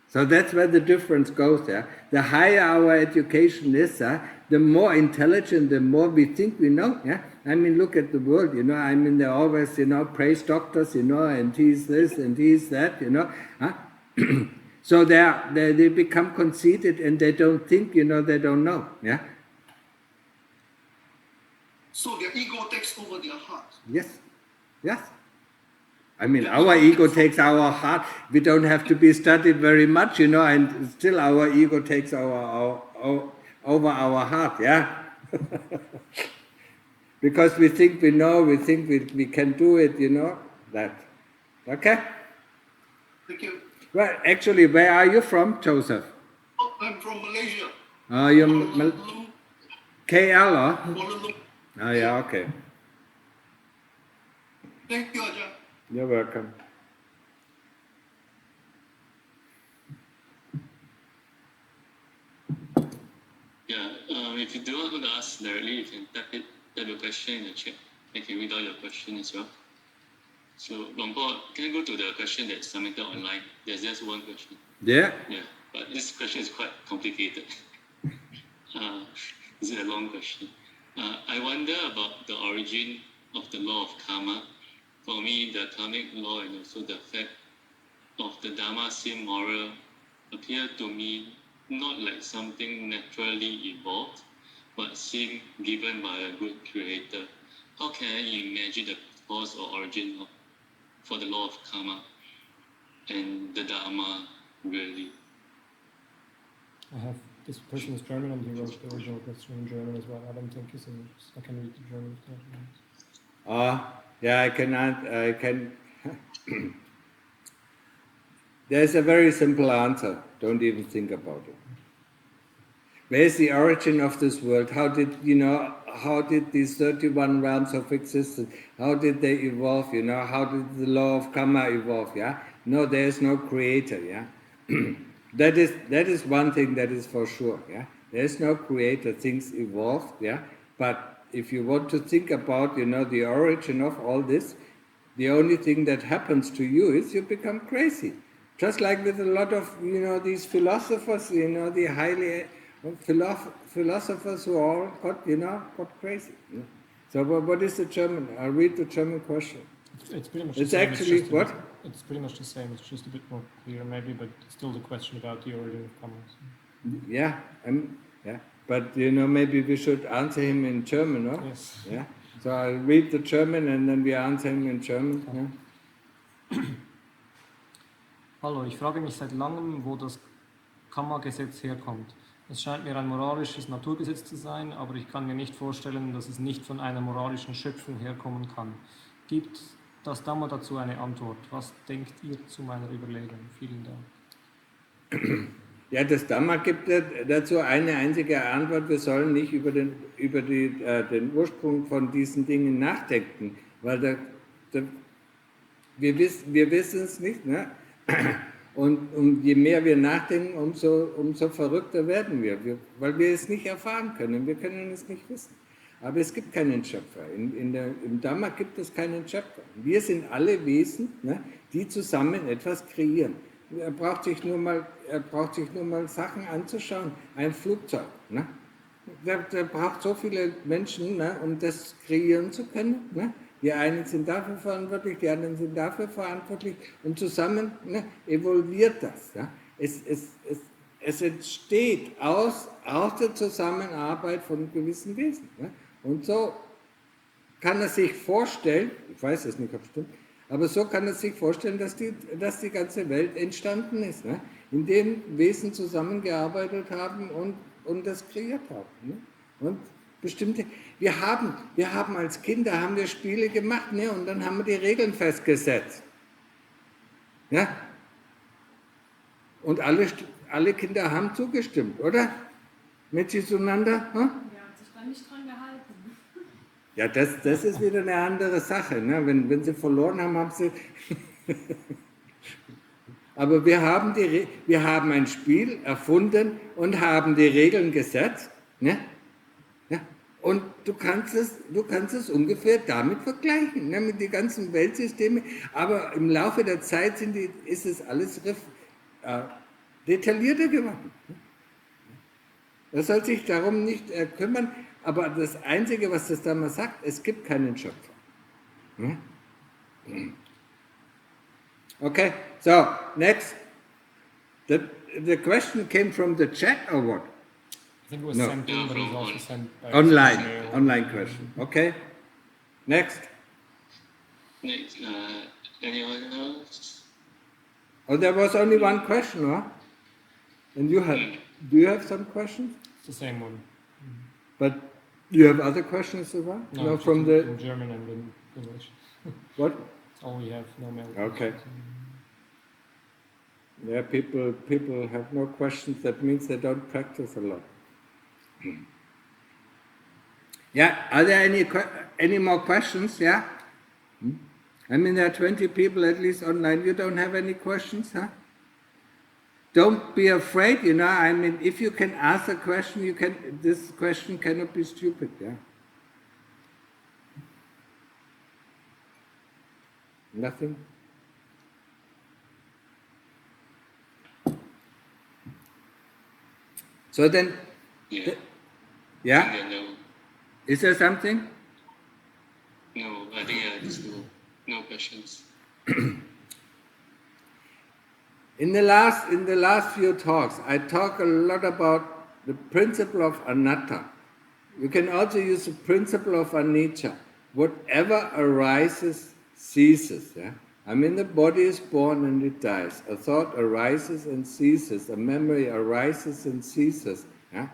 So that's where the difference goes there. The higher our education is, the more intelligent, the more we think we know. Yeah, I mean, look at the world. I mean, they always, praise doctors. And he's this and he's that. So they become conceited and they don't think. They don't know. Yeah. So their ego takes over their heart. Yes. Yes. I mean, our ego takes our heart. We don't have to be studied very much, and still our ego takes over our heart, yeah? Because we think we know, we think we can do it, that. Okay? Thank you. Well, actually, where are you from, Joseph? Oh, I'm from Malaysia. Oh, you're KL, or? Kuala Lumpur. Oh, yeah, okay. Thank you, Ajahn. You're welcome. Yeah, if you do not want to ask directly, you can type a question in the chat. I can read out your question as well. So, Longpo, can I go to the question that's submitted online? There's just one question. Yeah? Yeah, but this question is quite complicated. This is a long question. I wonder about the origin of the law of karma. For me, the karmic law and also the fact of the Dhamma seem moral appear to me not like something naturally evolved, but seem given by a good creator. How can I imagine the cause or origin for the law of karma and the Dhamma really? This person is German and he wrote the original question in German as well. I don't think he's English. I can read the German. Yeah, I can. There's a very simple answer. Don't even think about it. Where's the origin of this world? How did these 31 realms of existence, how did they evolve? How did the law of karma evolve? Yeah? No, there is no creator. Yeah? That is one thing that is for sure. Yeah? There is no creator. Things evolve. Yeah? But if you want to think about, the origin of all this, the only thing that happens to you is you become crazy. Just like with a lot of, these philosophers, the highly philosophers who all got crazy. So what is the German? I'll read the German question. It's pretty much it's the same. Actually it's what? It's pretty much the same. It's just a bit more clear maybe, but still the question about the origin of karma. Yeah, yeah. But maybe we should answer him in German, no? Yes. Yeah. So I'll read the German and then we answer him in German. Yeah? Hallo, ich frage mich seit langem, wo das Karma-Gesetz herkommt. Es scheint mir ein moralisches Naturgesetz zu sein, aber ich kann mir nicht vorstellen, dass es nicht von einer moralischen Schöpfung herkommen kann. Gibt das Dhamma dazu eine Antwort? Was denkt ihr zu meiner Überlegung? Vielen Dank. Ja, das Dhamma gibt dazu eine einzige Antwort. Wir sollen nicht über den Ursprung von diesen Dingen nachdenken, weil wir wissen es nicht. Ne? Und je mehr wir nachdenken, umso verrückter werden wir, weil wir es nicht erfahren können. Wir können es nicht wissen. Aber es gibt keinen Schöpfer. Im Dhamma gibt es keinen Schöpfer. Wir sind alle Wesen, ne, die zusammen etwas kreieren. Er braucht sich nur mal Sachen anzuschauen. Ein Flugzeug. Ne? Der braucht so viele Menschen, ne, um das kreieren zu können. Ne? Die einen sind dafür verantwortlich, die anderen sind dafür verantwortlich. Und zusammen, ne, evolviert das. Ja? Es entsteht aus der Zusammenarbeit von gewissen Wesen. Ne? Und so kann er sich vorstellen, ich weiß es nicht, ob es stimmt, aber so kann er sich vorstellen, dass die ganze Welt entstanden ist, ne? Indem Wesen zusammengearbeitet haben und das kreiert haben. Ne? Und bestimmte, wir haben als Kinder haben wir Spiele gemacht, ne? Und dann haben wir die Regeln festgesetzt. Ja? Und alle Kinder haben zugestimmt, oder? Miteinander? Hm? Nicht dran gehalten. Ja, das ist wieder eine andere Sache. Ne? Wenn sie verloren haben, haben sie... Aber wir haben ein Spiel erfunden und haben die Regeln gesetzt. Ne? Ja? Und du kannst es ungefähr damit vergleichen, ne? Mit den ganzen Weltsystemen. Aber im Laufe der Zeit ist es alles detaillierter geworden. Er soll sich darum nicht kümmern. Aber das Einzige, was das Dhamma sagt, es gibt keinen Schöpfer. Okay, so, next. The question came from the chat or what? I think it was sent in, but it was also sent by Online question. Okay, next. Next, anyone else? Oh, there was only one question, huh? And do you have some questions? It's the same one. But you have other questions as well? No, from in German and in English. What? That's all we have, no mail. Okay. Yeah, people have no questions. That means they don't practice a lot. Yeah, are there any more questions? Yeah? I mean, there are 20 people at least online. You don't have any questions, huh? Don't be afraid, you know. I mean, if you can ask a question, this question cannot be stupid, yeah? Nothing? So then, yeah? No. Is there something? No, I think just no questions. In the last few talks, I talk a lot about the principle of anatta. You can also use the principle of anicca. Whatever arises, ceases. Yeah? I mean, the body is born and it dies. A thought arises and ceases. A memory arises and ceases. Yeah?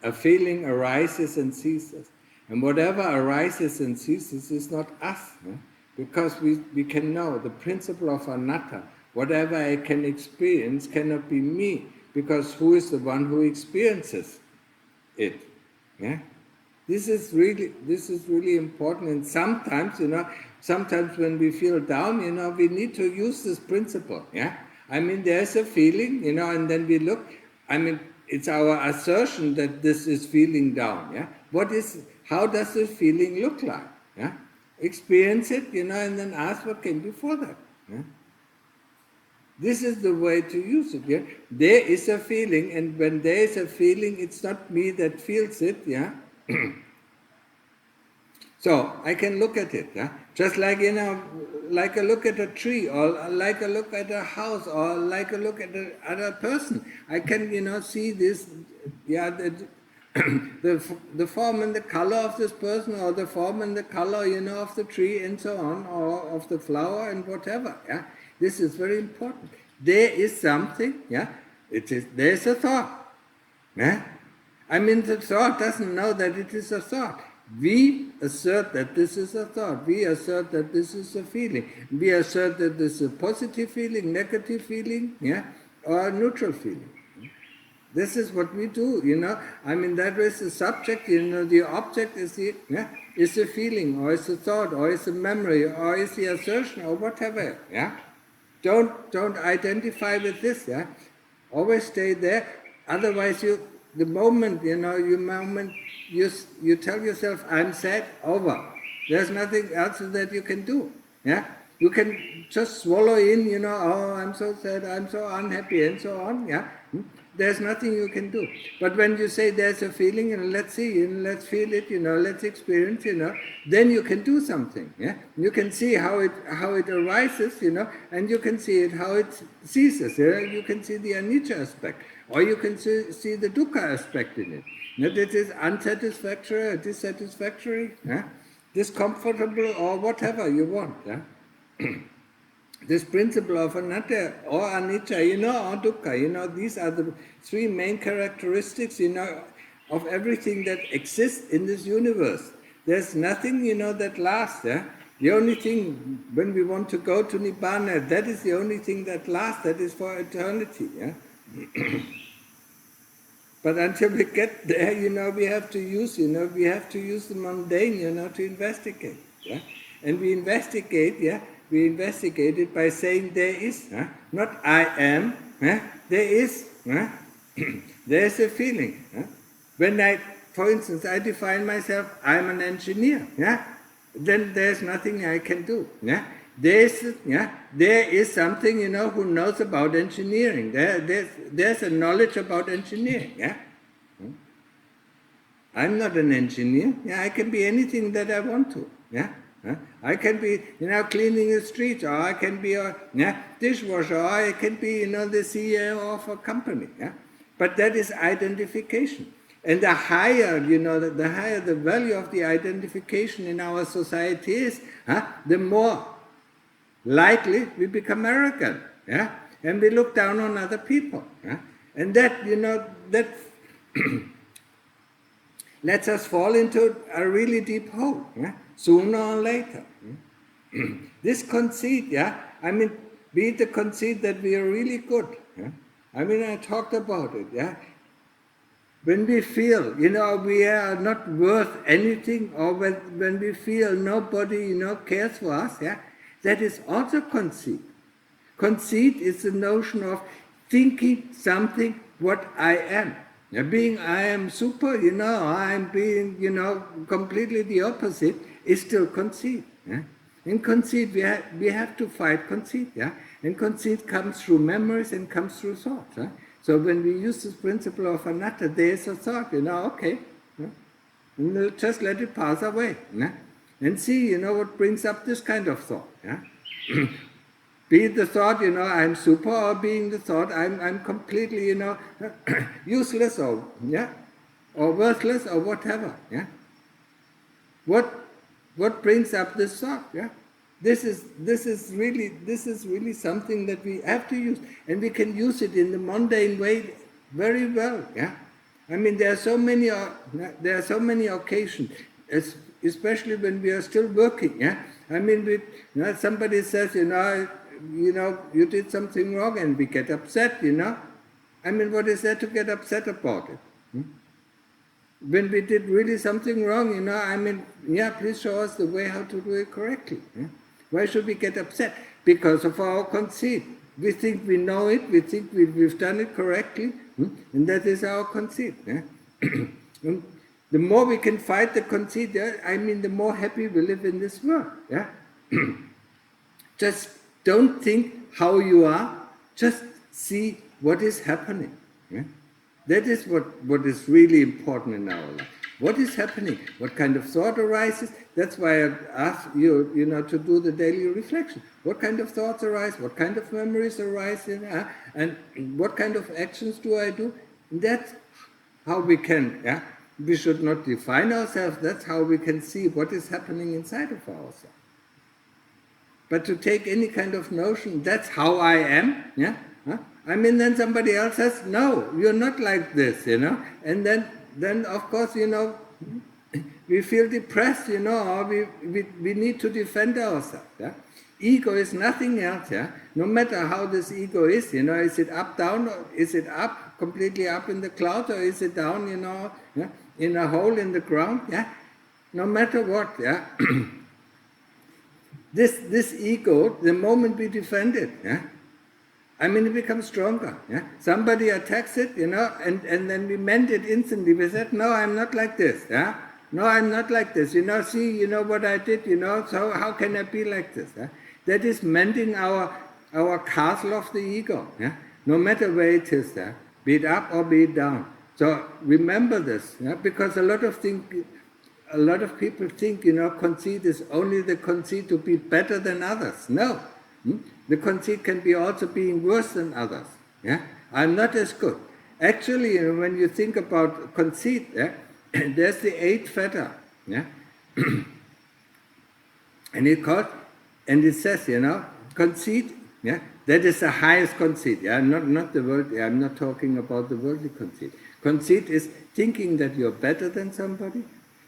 A feeling arises and ceases. And whatever arises and ceases is not us. Yeah? Because we can know the principle of anatta. Whatever I can experience cannot be me, because who is the one who experiences it? Yeah? This is really important. And sometimes, you know, when we feel down, you know, we need to use this principle. Yeah? I mean, there's a feeling, you know, and then we look. I mean, it's our assertion that this is feeling down. Yeah? How does this feeling look like? Yeah? Experience it, you know, and then ask what came before that. Yeah? This is the way to use it. Yeah? There is a feeling, and when there is a feeling, it's not me that feels it. Yeah. So I can look at it. Yeah? Just like, you know, like a look at a tree, or like a look at a house, or like a look at another person. I can, you know, see this. Yeah. The form and the color of this person, or the form and the color, you know, of the tree, and so on, or of the flower, and whatever. Yeah. This is very important. There is something, yeah. There's a thought. Yeah? I mean, the thought doesn't know that it is a thought. We assert that this is a thought. We assert that this is a feeling. We assert that this is a positive feeling, negative feeling, yeah, or a neutral feeling. This is what we do, you know. I mean, that is the subject, you know, the object is the feeling, or is a thought, or is a memory, or is the assertion, or whatever, yeah. Don't identify with this, yeah. Always stay there. Otherwise, the moment you tell yourself, I'm sad, over. There's nothing else that you can do, yeah. You can just swallow in, oh, I'm so sad, I'm so unhappy, and so on, yeah. There's nothing you can do. But when you say there's a feeling, let's see, let's feel it, let's experience, then you can do something, yeah. You can see how it arises, and you can see it how it ceases. Yeah? You can see the anicca aspect, or you can see the dukkha aspect in it. That it is unsatisfactory or dissatisfactory, yeah? Discomfortable or whatever you want. Yeah? This principle of anatta or anicca, or dukkha, these are the three main characteristics, of everything that exists in this universe. There's nothing, that lasts. Yeah? The only thing, when we want to go to Nibbana, that is the only thing that lasts, that is for eternity. Yeah? But until we get there, we have to use, the mundane, to investigate. Yeah? And we investigate, we investigate it by saying there is, not I am, there is, there is a feeling. When for instance, I define myself, I'm an engineer, then there's nothing I can do. There is something, who knows about engineering. There's a knowledge about engineering. I'm not an engineer. I can be anything that I want to. I can be, cleaning the streets, or I can be a dishwasher, or I can be, the CEO of a company. But that is identification. And the higher, the higher the value of the identification in our society is, the more likely we become arrogant, and we look down on other people. And that, that lets us fall into a really deep hole, sooner or later. This conceit, be it the conceit that we are really good. I talked about it, When we feel, we are not worth anything, or when we feel nobody, cares for us, that is also conceit. Conceit is the notion of thinking something what I am. Being I am super, I'm being, completely the opposite, is still conceit. In conceit, we have to fight conceit. And conceit comes through memories and comes through thoughts. So when we use this principle of anatta, there is a thought, okay, just let it pass away. And see, what brings up this kind of thought. Be it the thought, I'm super, or being the thought, I'm completely, useless, or worthless, or whatever. What brings up this thought? This is really something that we have to use, and we can use it in the mundane way very well. There are so many occasions, especially when we are still working. Somebody says, you did something wrong, and we get upset. What is there to get upset about it? When we did really something wrong, please show us the way how to do it correctly. Why should we get upset? Because of our conceit. We think we know it, we think we've done it correctly, and that is our conceit. The more we can fight the conceit, the more happy we live in this world. Just don't think how you are, just see what is happening. That is what is really important in our life. What is happening? What kind of thought arises? That's why I ask you, to do the daily reflection. What kind of thoughts arise? What kind of memories arise? And what kind of actions do I do? That's how we can, we should not define ourselves. That's how we can see what is happening inside of ourselves. But to take any kind of notion, that's how I am, then somebody else says, no, you're not like this, and then of course, we feel depressed, or we need to defend ourselves. Ego is nothing else. No matter how this ego is, is it up, down, or is it up, completely up in the cloud, or is it down, in a hole in the ground? No matter what, this ego, the moment we defend it, yeah, I mean, it becomes stronger. Yeah, somebody attacks it, and then we mend it instantly. We said, no, I'm not like this. Yeah, no, I'm not like this. See, what I did. So how can I be like this? Yeah? That is mending our castle of the ego. Yeah, no matter where it is. Yeah, be it up or be it down. So remember this. Yeah, because a lot of people think, conceit is only the conceit to be better than others. No. The conceit can be also being worse than others. Yeah? I'm not as good. Actually, when you think about conceit, yeah, there's the 8th fetter. Yeah? and it says, conceit, yeah, that is the highest conceit. Yeah? Not the world. Yeah, I'm not talking about the worldly conceit. Conceit is thinking that you're better than somebody,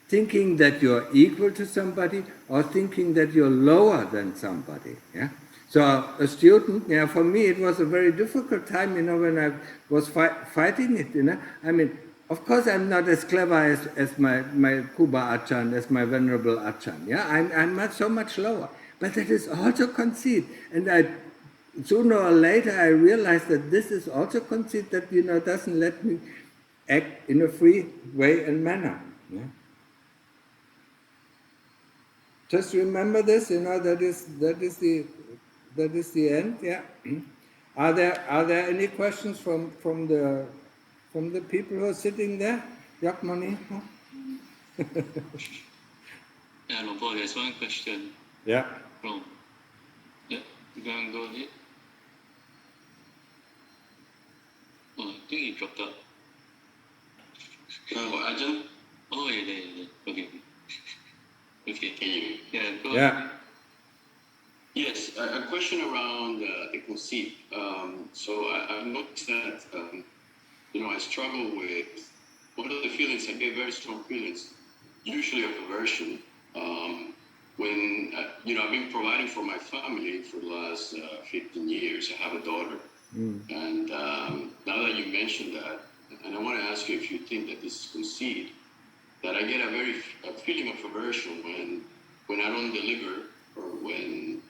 thinking that you're equal to somebody, or thinking that you're lower than somebody. Yeah? So a student, for me it was a very difficult time, when I was fighting it. I mean, of course I'm not as clever as my Kuba Ajahn, as my Venerable Ajahn. Yeah, I'm so much lower. But that is also conceit. And sooner or later I realized that this is also conceit that, doesn't let me act in a free way and manner. Yeah? Just remember this, that is the end. Yeah. Are there any questions from the people who are sitting there? Yakmani? Yeah, no, Paul, there's one question. Yeah. From. Yeah, you can go ahead. Oh, I think he dropped out. Ajahn? Oh, yeah. Okay. Okay. Can you? Yeah, go Yeah. ahead. Yes, a question around the conceit. So I've noticed that, I struggle with one of the feelings. I get very strong feelings, usually of aversion. When, I've been providing for my family for the last 15 years. I have a daughter. And now that you mentioned that, and I want to ask you if you think that this is conceit, that I get a feeling of aversion when I don't deliver, or when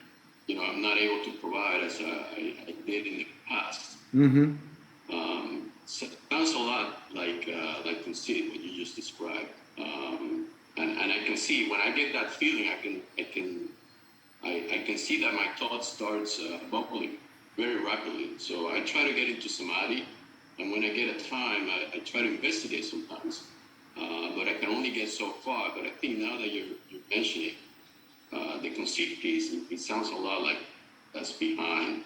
I'm not able to provide as I did in the past. Mm-hmm. So it sounds a lot like conceit, what you just described. And I can see when I get that feeling, I can see that my thought starts bubbling very rapidly. So I try to get into samadhi, and when I get a time, I try to investigate sometimes. But I can only get so far. But I think now that you're mentioning the conceit piece, it sounds a lot like that's behind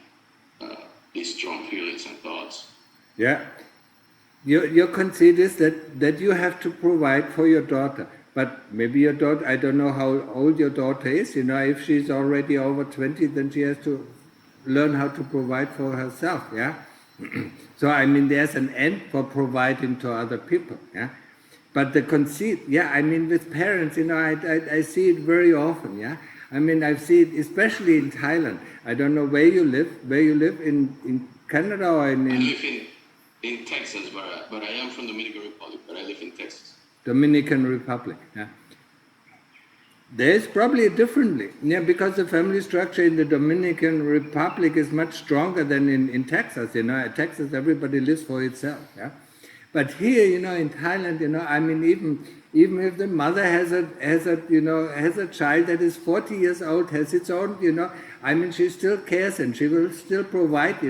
these strong feelings and thoughts. Yeah. Your conceit is that you have to provide for your daughter. But maybe your daughter, I don't know how old your daughter is. If she's already over 20, then she has to learn how to provide for herself. Yeah. So I mean, there's an end for providing to other people. Yeah. But the conceit, with parents, I see it very often, yeah. I see it especially in Thailand. I don't know where you live. Where you live in Canada or in? I live in Texas, but I am from Dominican Republic, but I live in Texas. Dominican Republic, yeah. There is probably differently, because the family structure in the Dominican Republic is much stronger than in Texas. In Texas, everybody lives for itself, yeah. But here, in Thailand, even if the mother has a child that is 40 years old, has its own, she still cares and she will still provide,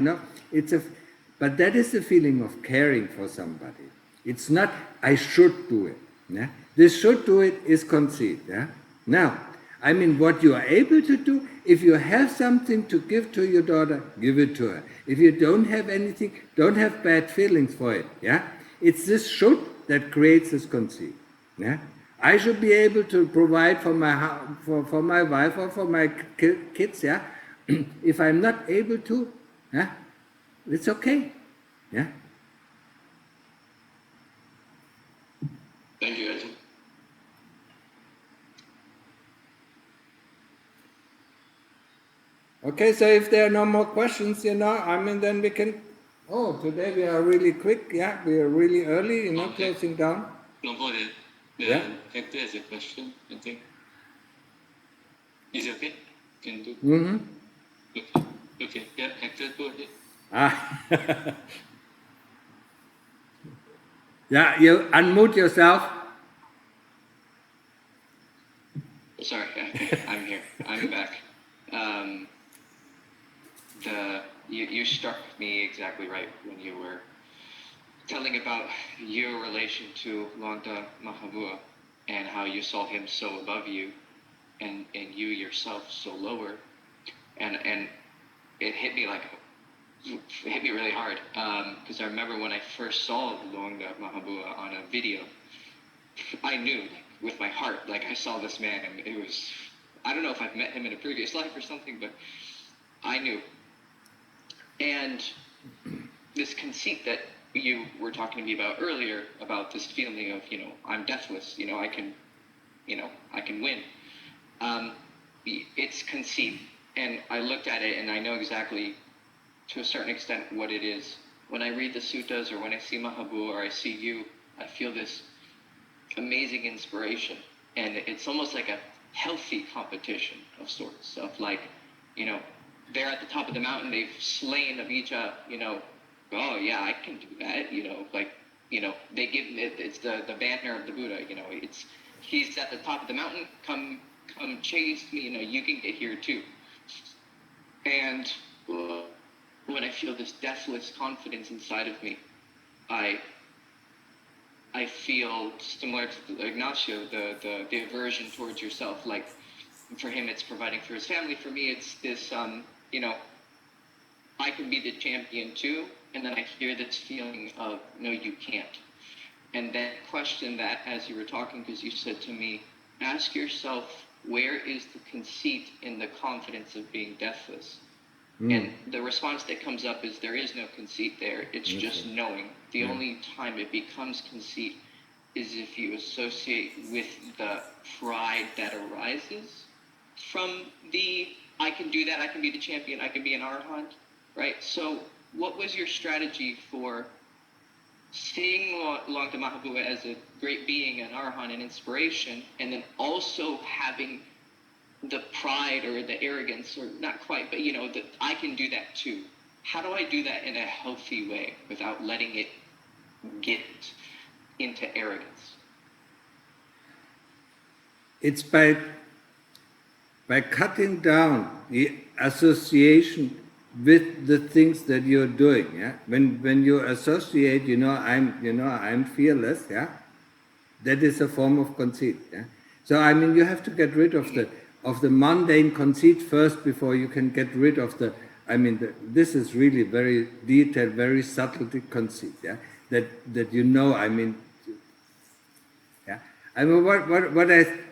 but that is the feeling of caring for somebody. It's not, I should do it. Yeah? This should do it is conceit. Yeah? Now, what you are able to do, if you have something to give to your daughter, give it to her. If you don't have anything, don't have bad feelings for it. Yeah? It's this should that creates this conceit. Yeah? I should be able to provide for my wife or for my kids. Yeah? If I'm not able to, yeah? It's okay. Yeah? Thank you, Ajahn. Okay, so if there are no more questions, then we can. Oh, today we are really quick. Yeah, we are really early. Okay. Closing down. No, Paul, the Yeah. Hector has a question, I think. Is it okay? can do. Mm-hmm. Okay. Yeah, Hector, go ahead. Yeah, you unmute yourself. Sorry, I'm here. I'm back. You struck me exactly right when you were telling about your relation to Longda Mahabua and how you saw him so above you and you yourself so lower. And it hit me really hard. Because I remember when I first saw Longda Mahabua on a video, I knew with my heart, I saw this man, and it was, I don't know if I've met him in a previous life or something, but I knew. And this conceit that you were talking to me about earlier, about this feeling of, I'm deathless, I can win. It's conceit. And I looked at it and I know exactly, to a certain extent, what it is. When I read the suttas or when I see Mahabua or I see you, I feel this amazing inspiration. And it's almost like a healthy competition of sorts, of they're at the top of the mountain, they've slain Avijja, oh yeah, I can do that, they give it's the banner of the Buddha, he's at the top of the mountain, come chase me, you can get here too. And when I feel this deathless confidence inside of me, I feel similar to Ignacio, the aversion towards yourself. For him, it's providing for his family. For me, it's this, I can be the champion too. And then I hear this feeling of, no, you can't. And then question that as you were talking, because you said to me, ask yourself, where is the conceit in the confidence of being deathless? And the response that comes up is there is no conceit there. It's just knowing. The only time it becomes conceit is if you associate with the pride that arises from the, I can do that, I can be the champion, I can be an arahant, right? So what was your strategy for seeing Longda Mahabua as a great being, an arahant, an inspiration, and then also having the pride or the arrogance, or not quite, but that I can do that too? How do I do that in a healthy way without letting it get into arrogance? It's by cutting down the association with the things that you're doing. Yeah, when you associate, I'm fearless. Yeah, that is a form of conceit. Yeah, so you have to get rid of the mundane conceit first before you can get rid of this is really very detailed, very subtle conceit. Yeah, that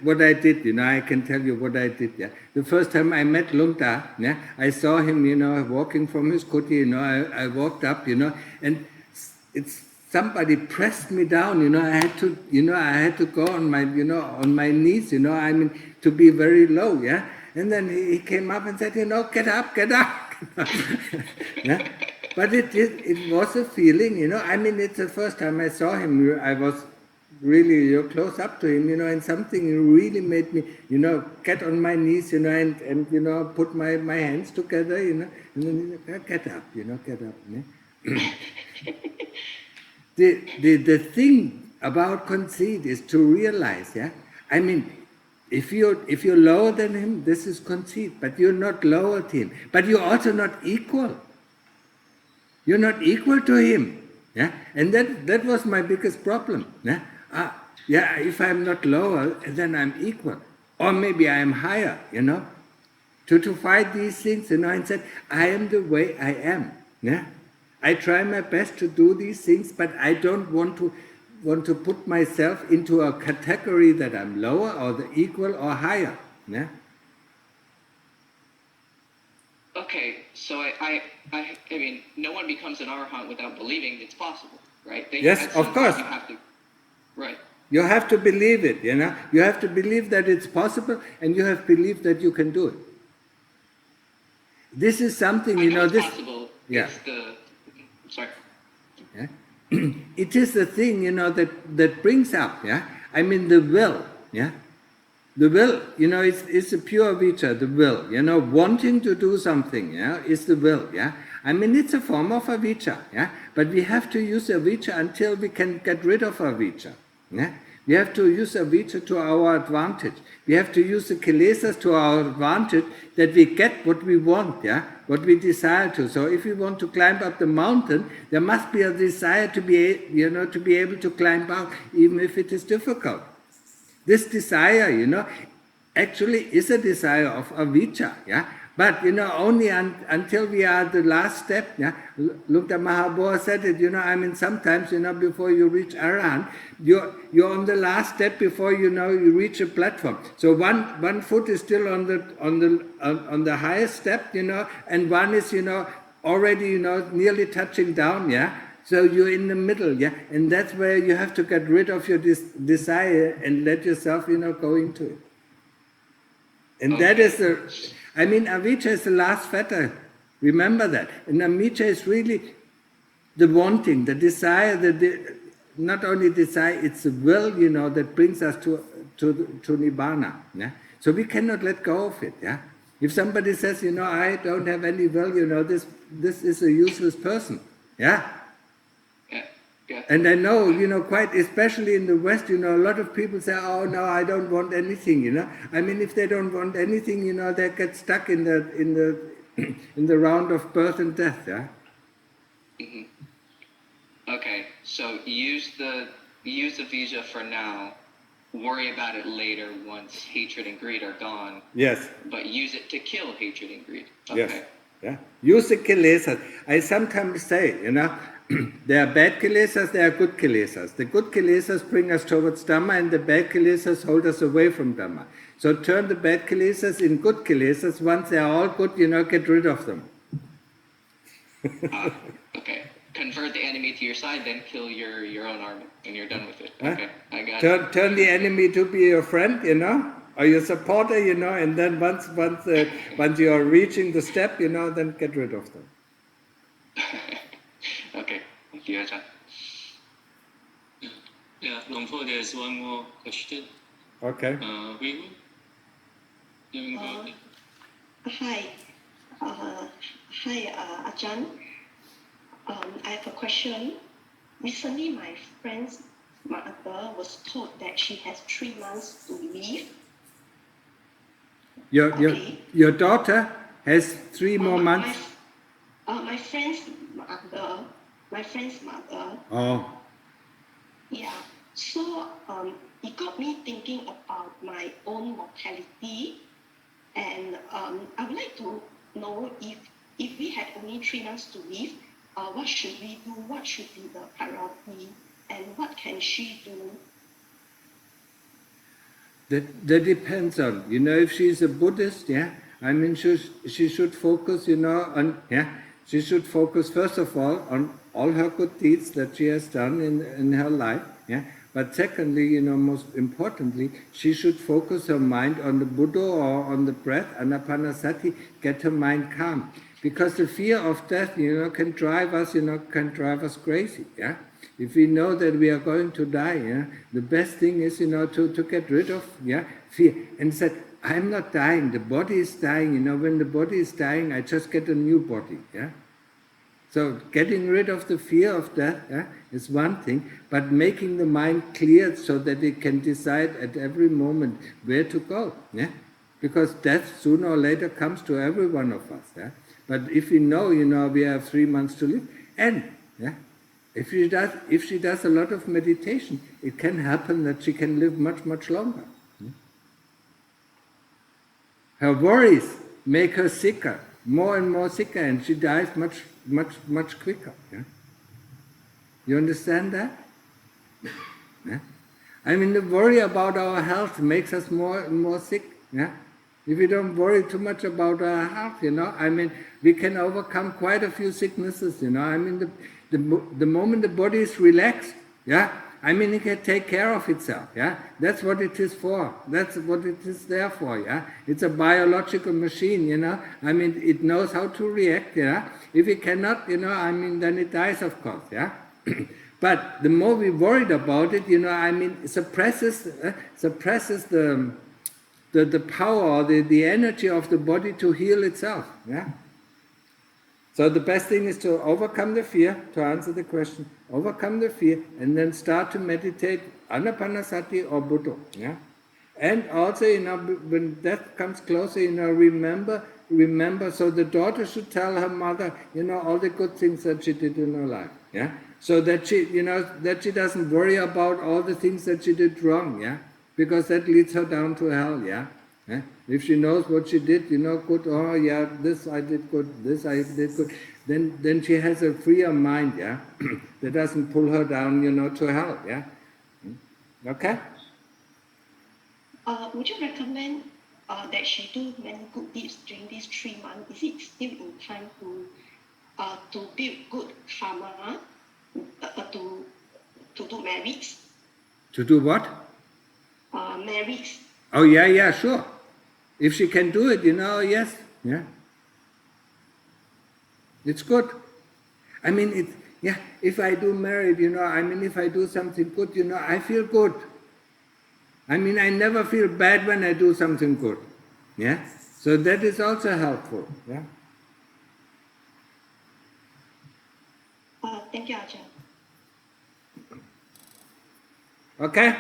what I did, I can tell you what I did. Yeah, the first time I met Lungta, yeah, I saw him, walking from his kuti. I walked up, and it's somebody pressed me down. I had to go on my knees. To be very low. Yeah, and then he came up and said, get up. Yeah, but it was a feeling. It's the first time I saw him. I was really close up to him, and something really made me, get on my knees, and put my hands together, and then get up. Yeah? The thing about conceit is to realize, yeah, if you're lower than him, this is conceit, but you're not lower than him, but you're also not equal. You're not equal to him, yeah, and that was my biggest problem, yeah. If I'm not lower, then I'm equal, or maybe I'm higher, to fight these things, and said, I am the way I am, yeah. I try my best to do these things, but I don't want to put myself into a category that I'm lower or the equal or higher. Yeah. Okay, so I no one becomes an arahant without believing it's possible, right? Yes, of course. You have to, right. You have to believe it, You have to believe that it's possible, and you have to believe that you can do it. This is something, it's this. Possible. Yeah. It's the. Sorry. Yeah. It is the thing, that brings up, yeah. The will, yeah. The will, it's a pure avijja, the will, wanting to do something, is the will, I mean, it's a form of avijja, but we have to use avijja until we can get rid of avijja, We have to use avijja to our advantage. We have to use the kilesas to our advantage that we get what we want, what we desire to. So if we want to climb up the mountain, there must be a desire to be, to be able to climb up, even if it is difficult. This desire, actually is a desire of avijja, But, only until we are at the last step, Lukta Mahaboa said it, I mean, sometimes, before you reach Arahant, you're on the last step before, you reach a platform. So one foot is still on the highest step, and one is, already, nearly touching down, So you're in the middle, and that's where you have to get rid of your desire and let yourself, go into it. And that is avijja is the last fetter. Remember that. And avijja is really the wanting, the desire, not only desire, it's the will, that brings us to nibbana. So we cannot let go of it. If somebody says, I don't have any will, this is a useless person. And I know, quite especially in the West, a lot of people say, oh no, I don't want anything, I mean, if they don't want anything, they get stuck in the round of birth and death, Mm-hmm. Okay, so use the avijja for now, worry about it later once hatred and greed are gone. Yes. But use it to kill hatred and greed. Okay. Yes. Use the kilesas. I sometimes say, there are bad kilesas, there are good kilesas. The good kilesas bring us towards Dhamma, and the bad kilesas hold us away from Dhamma. So turn the bad kilesas in good kilesas. Once they are all good, get rid of them. Okay. Convert the enemy to your side, then kill your own army, and you're done with it. Okay, I got it. Turn the enemy to be your friend, or your supporter, and then once you are reaching the step, then get rid of them. Okay, thank you, Ajahn. Yeah, Longpo, there's one more question. Okay. We will go ahead. Hi. Hi, Ajahn. I have a question. Recently, my friend's mother was told that she has 3 months to live. Your daughter has 3 more months? My friend's mother. Oh. Yeah. So it got me thinking about my own mortality, and I would like to know if we had only 3 months to live, what should we do? What should be the priority? And what can she do? That depends on, if she's a Buddhist, I mean, she should focus, she should focus first of all on all her good deeds that she has done in her life, But secondly, most importantly, she should focus her mind on the Buddha or on the breath, anapanasati, get her mind calm. Because the fear of death, can drive us crazy, If we know that we are going to die, the best thing is, to get rid of, fear. And said, I'm not dying, the body is dying, when the body is dying, I just get a new body, So getting rid of the fear of death is one thing, but making the mind clear so that it can decide at every moment where to go, Because death sooner or later comes to every one of us, But if we know, we have 3 months to live, and if she does a lot of meditation, it can happen that she can live much, much longer. Her worries make her sicker, more and more sicker, and she dies much, much, much quicker. You understand that? I mean, the worry about our health makes us more and more sick. If we don't worry too much about our health, I mean, we can overcome quite a few sicknesses, I mean, the moment the body is relaxed, I mean, it can take care of itself, That's what it is for. That's what it is there for, It's a biological machine, I mean, it knows how to react, If it cannot, I mean, then it dies, of course, But the more we worried about it, I mean, suppresses the the power, the energy of the body to heal itself. Yeah. So the best thing is to overcome the fear, to answer the question, overcome the fear, and then start to meditate Anapanasati or Buddha. Yeah? And also, when death comes closer, remember, so the daughter should tell her mother, all the good things that she did in her life. Yeah? So that she, that she doesn't worry about all the things that she did wrong. Yeah? Because that leads her down to hell. Yeah? If she knows what she did, good, oh yeah, this I did good, this I did good, then she has a freer mind, yeah, that doesn't pull her down, to hell, yeah. Okay? Would you recommend that she do many good deeds during these 3 months? Is it still in time to build good karma, to do merits? To do what? Merits. Oh yeah, sure. If she can do it, yes, yeah. It's good. I mean, if I do merit, if I do something good, I feel good. I mean, I never feel bad when I do something good. Yeah? So that is also helpful. Yeah? Thank you, Ajahn. Okay?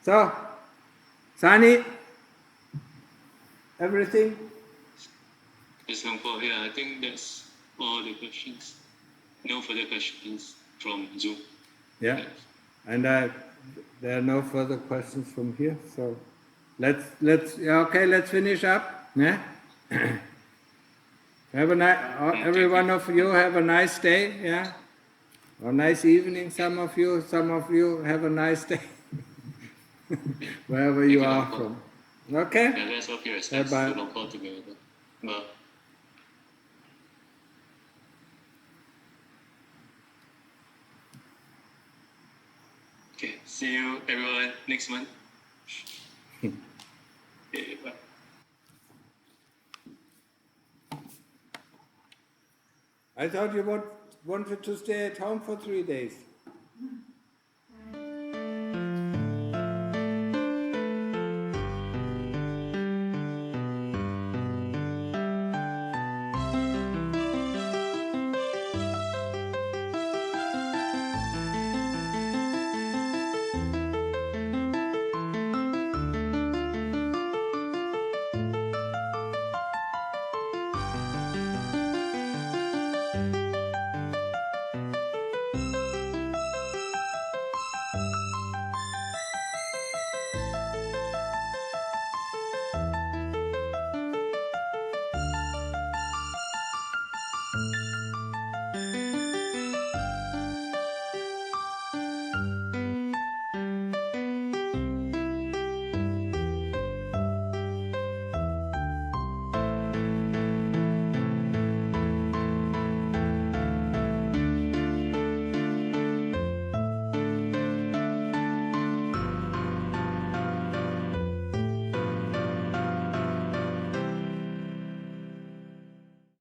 So, Sani, everything? Yes, Longpo, yeah, I think that's all the questions. No further questions from Zoom. Yeah. And there are no further questions from here, so let's finish up. Yeah? Every one of you have a nice day, yeah? Or nice evening, some of you have a nice day. Wherever you are from. Okay? Yeah, let's all pay respects to Longpo together. Bye. Okay, see you everyone next month. Okay, bye. I thought you wanted to stay at home for 3 days.